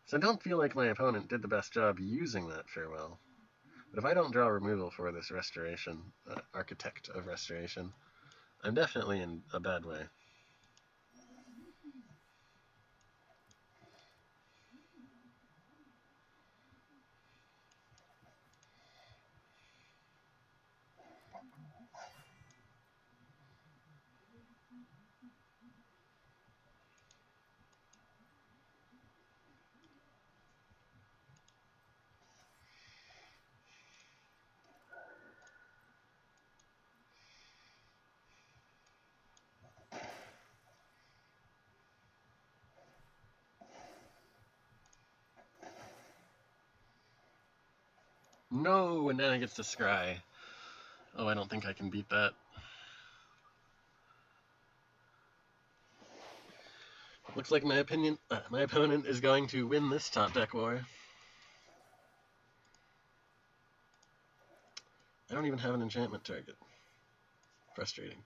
So I don't feel like my opponent did the best job using that Farewell. But if I don't draw removal for this Restoration, Architect of Restoration, I'm definitely in a bad way. No, and then it gets to scry. Oh, I don't think I can beat that. Looks like my opponent is going to win this top deck war. I don't even have an enchantment target. Frustrating.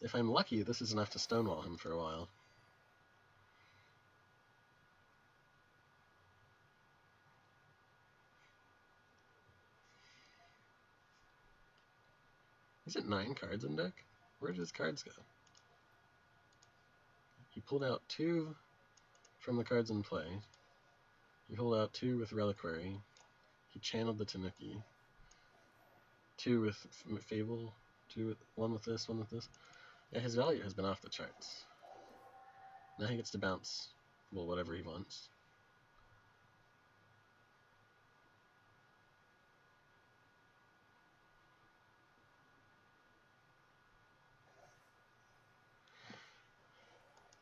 If I'm lucky, this is enough to stonewall him for a while. Is it 9 cards in deck? Where did his cards go? He pulled out 2 from the cards in play. He pulled out 2 with Reliquary. He channeled the Tanuki. 2 with Fable. 1 with this, 1 with this. Yeah, his value has been off the charts. Now he gets to bounce, well, whatever he wants.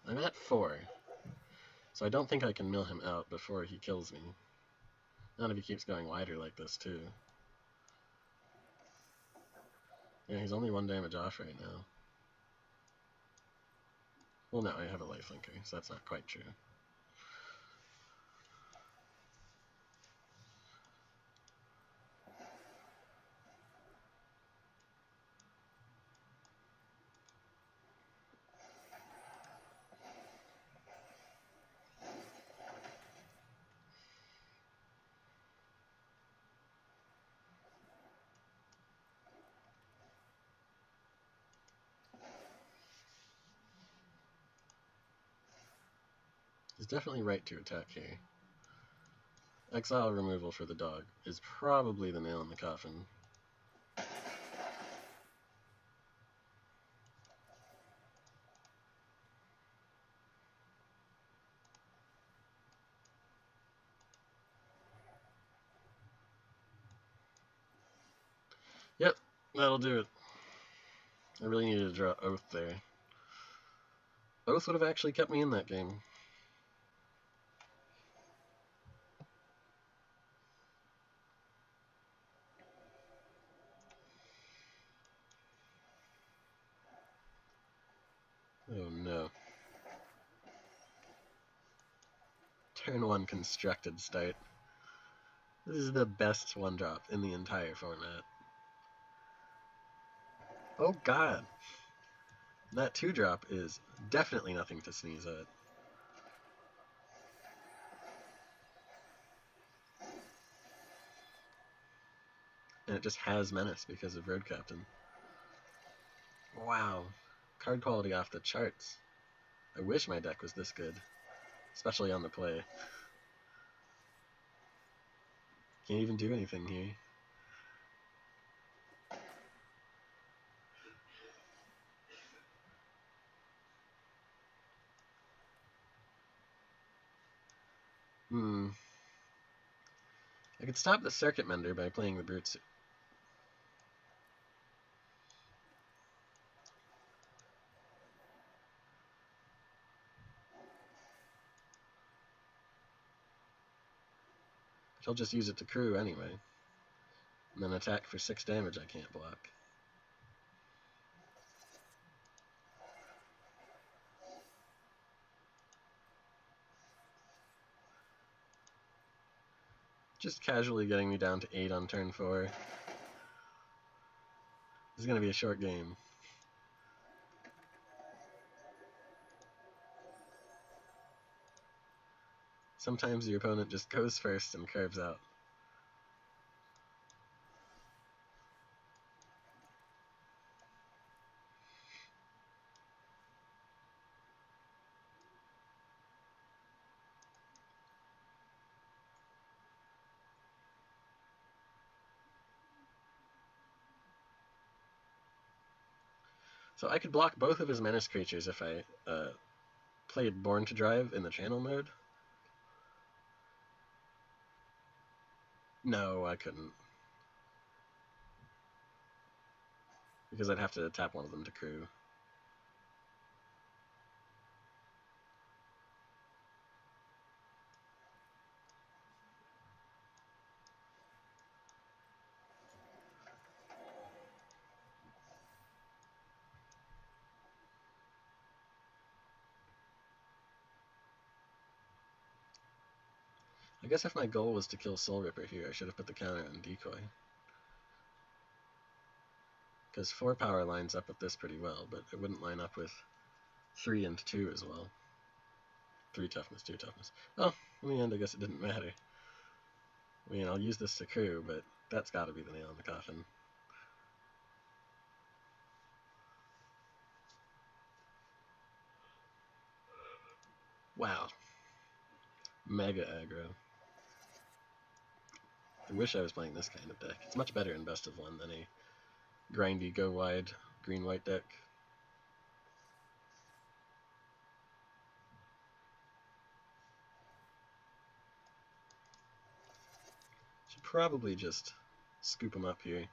I'm at 4, so I don't think I can mill him out before he kills me. Not if he keeps going wider like this, too. Yeah, he's only 1 damage off right now. Well, no, I have a lifelinker, so that's not quite true. definitely right to attack here. Exile removal for the dog is probably the nail in the coffin. Yep, that'll do it. I really needed to draw Oath there. Oath would have actually kept me in that game. Oh no. Turn 1 constructed start. This is the best 1-drop in the entire format. Oh god. That 2-drop is definitely nothing to sneeze at. And it just has Menace because of Road Captain. Wow. Card quality off the charts. I wish my deck was this good. Especially on the play. Can't even do anything here. I could stop the Circuit Mender by playing the Brute Suit. He'll just use it to crew anyway. And then attack for 6 damage I can't block. Just casually getting me down to 8 on turn 4. This is going to be a short game. Sometimes your opponent just goes first and curves out. So I could block both of his Menace creatures if I played Born to Drive in the channel mode. No, I couldn't. Because I'd have to tap one of them to crew. I guess if my goal was to kill Soul Ripper here, I should have put the counter on Decoy. Because 4 power lines up with this pretty well, but it wouldn't line up with 3 and 2 as well. 3 toughness, 2 toughness. Oh, in the end, I guess it didn't matter. I mean, I'll use this to crew, but that's got to be the nail in the coffin. Wow. Mega aggro. I wish I was playing this kind of deck. It's much better in Best of 1 than a grindy, go-wide, green-white deck. Should probably just scoop him up here.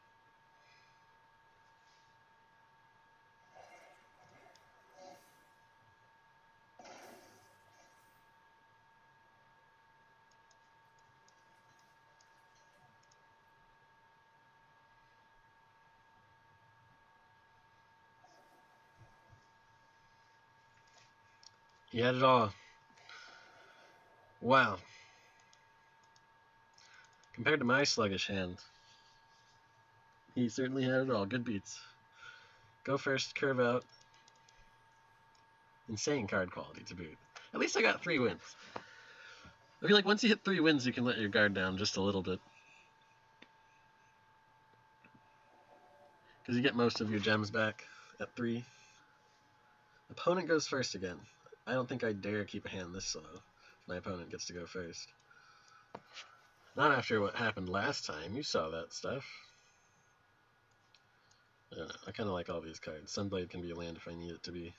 He had it all. Wow. Compared to my sluggish hand, he certainly had it all. Good beats. Go first, curve out. Insane card quality to boot. At least I got 3 wins. I feel like once you hit 3 wins, you can let your guard down just a little bit. Because you get most of your gems back at 3. Opponent goes first again. I don't think I dare keep a hand this slow. my opponent gets to go first. Not after what happened last time. You saw that stuff. I don't know. I kind of like all these cards. Sunblade can be a land if I need it to be.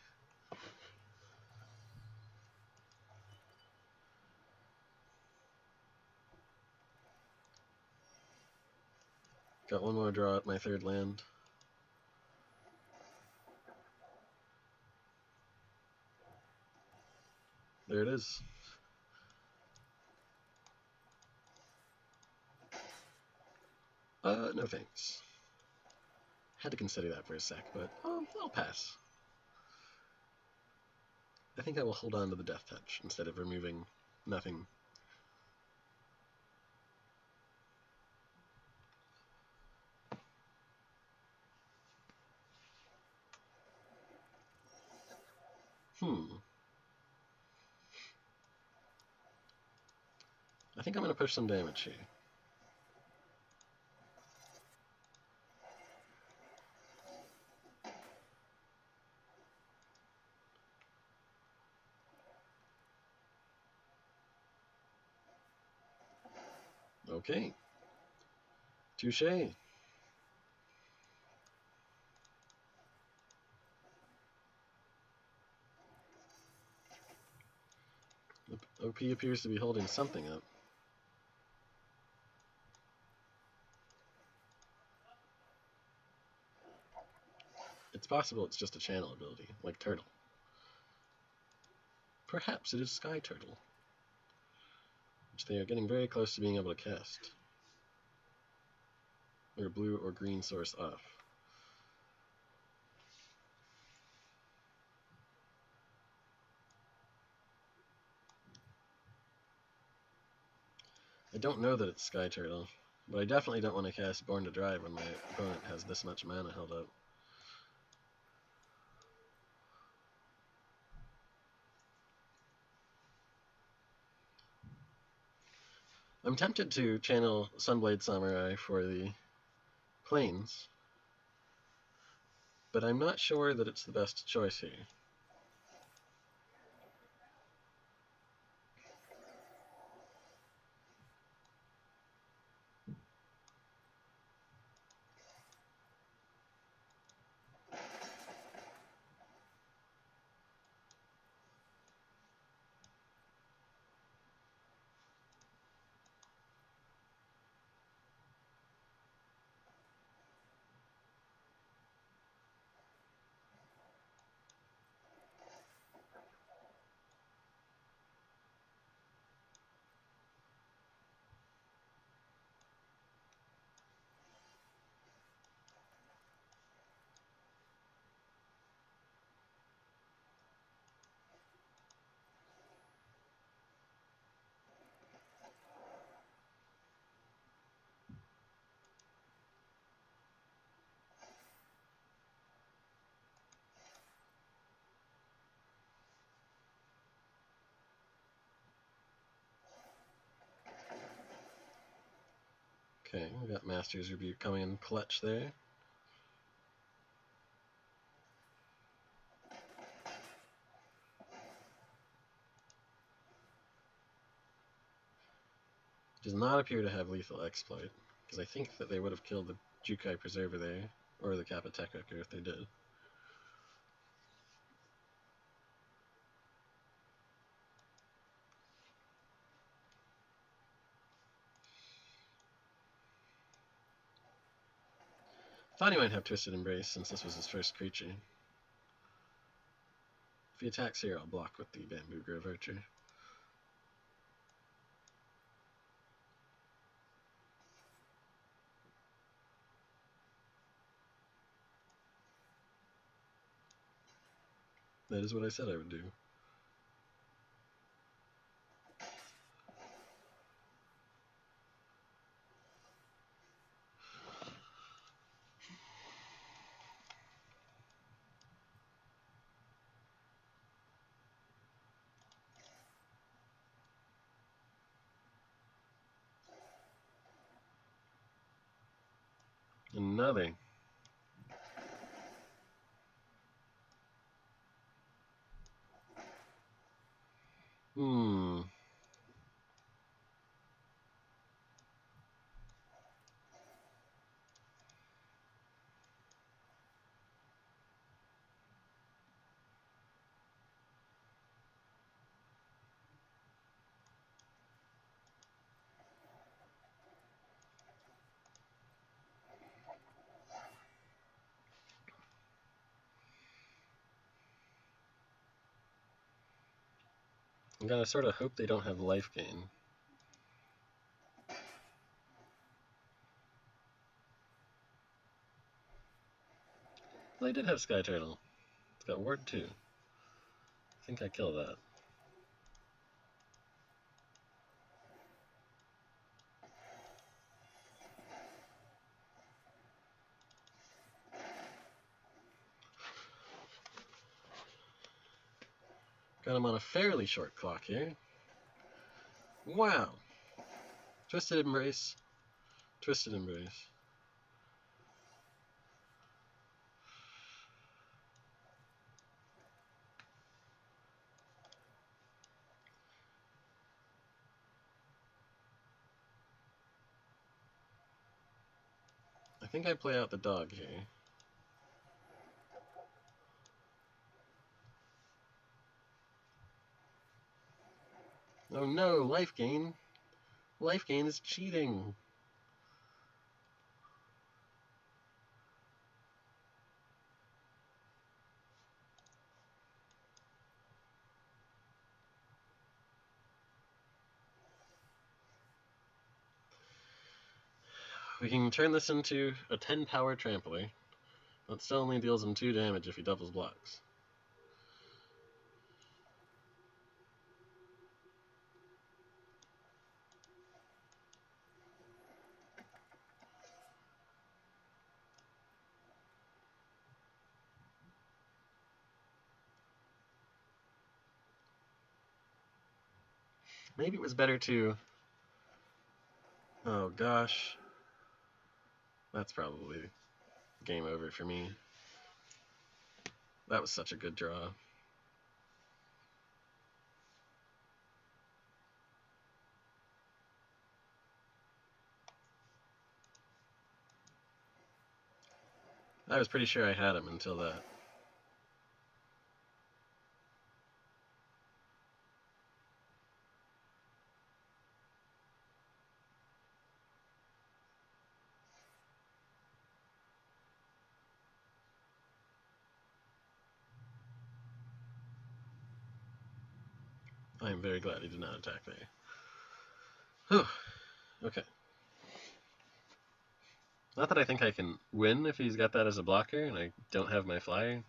Got one more draw at my third land. There it is. No thanks. Had to consider that for a sec, but I'll pass. I think I will hold on to the Death Touch instead of removing nothing. I think I'm going to push some damage here. Okay. Touché. OP appears to be holding something up. It's possible it's just a channel ability, like Turtle. Perhaps it is Sky Turtle, which they are getting very close to being able to cast. Or blue or green source off. I don't know that it's Sky Turtle, but I definitely don't want to cast Born to Drive when my opponent has this much mana held up. I'm tempted to channel Sunblade Samurai for the Plains, but I'm not sure that it's the best choice here. Okay, we got Master's Rebuke coming in clutch there. Does not appear to have lethal exploit, because I think that they would have killed the Jukai Preserver there, or the Kappa Tech Wrecker if they did. Thought he might have Twisted Embrace since this was his first creature. If he attacks here, I'll block with the Bamboo Grove Archer. That is what I said I would do. Another. I'm gonna sort of hope they don't have life gain. Well, they did have Sky Turtle. It's got Ward 2. I think I kill that. Got him on a fairly short clock here. Wow! Twisted Embrace. Twisted Embrace. I think I play out the dog here. Oh no, life gain! Life gain is cheating! We can turn this into a 10 power trampler. That still only deals him 2 damage if he doubles blocks. Maybe it was better to... Oh gosh. That's probably game over for me. That was such a good draw. I was pretty sure I had him until that. I am very glad he did not attack there. Whew. Okay. Not that I think I can win if he's got that as a blocker and I don't have my flyer.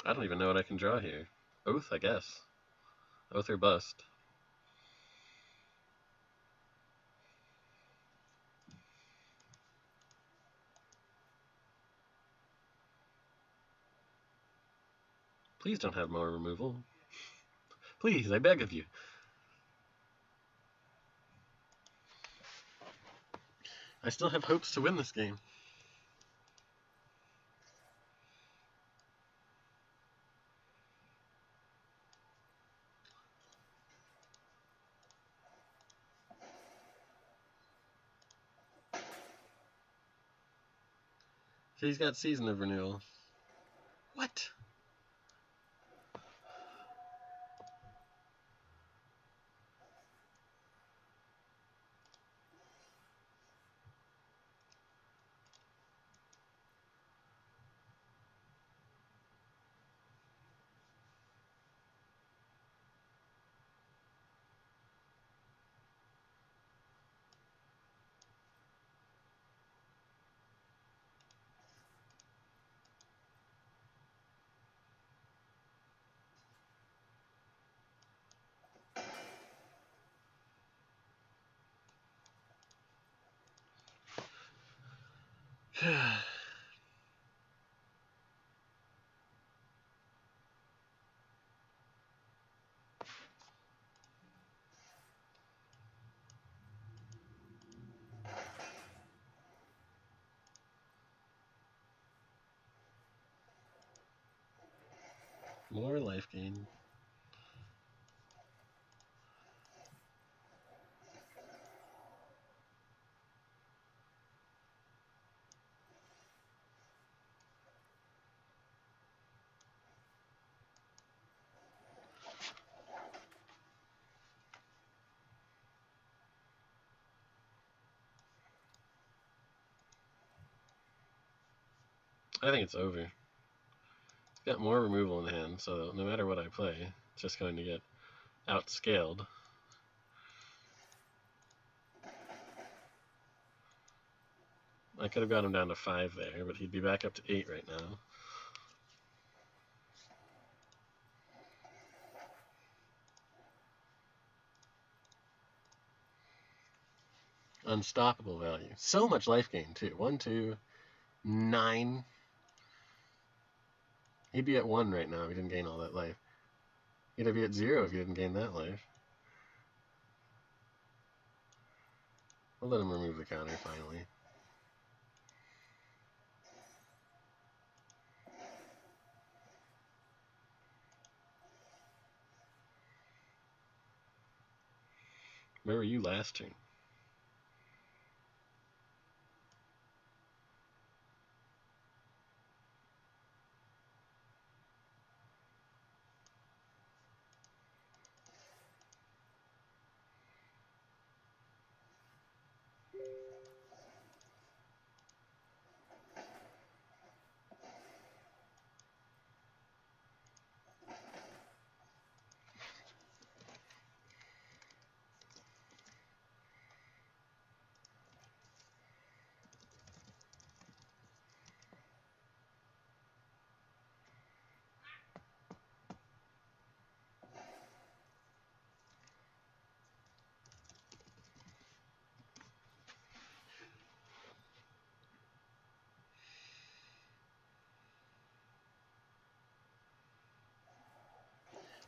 I don't even know what I can draw here. Oath, I guess. Oath or bust. Please don't have more removal. Please, I beg of you. I still have hopes to win this game. He's got Season of Renewal. What? More life gain. I think it's over. It's got more removal in hand, so no matter what I play, it's just going to get outscaled. I could have got him down to 5 there, but he'd be back up to 8 right now. Unstoppable value. So much life gain, too. 1, 2, 9. He'd be at 1 right now if he didn't gain all that life. He'd be at 0 if he didn't gain that life. We'll let him remove the counter, finally. Where were you last turn?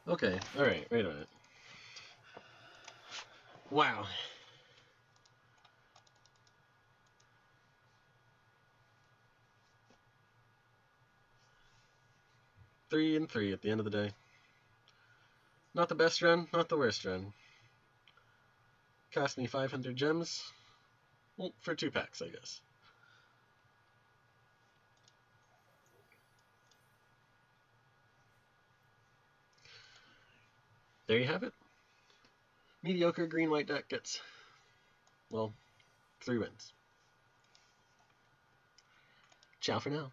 Okay, alright, wait a minute. Wow. Three and 3 at the end of the day. Not the best run, not the worst run. Cost me 500 gems. Well, for 2 packs, I guess. There you have it. Mediocre green-white deck gets, well, 3 wins. Ciao for now.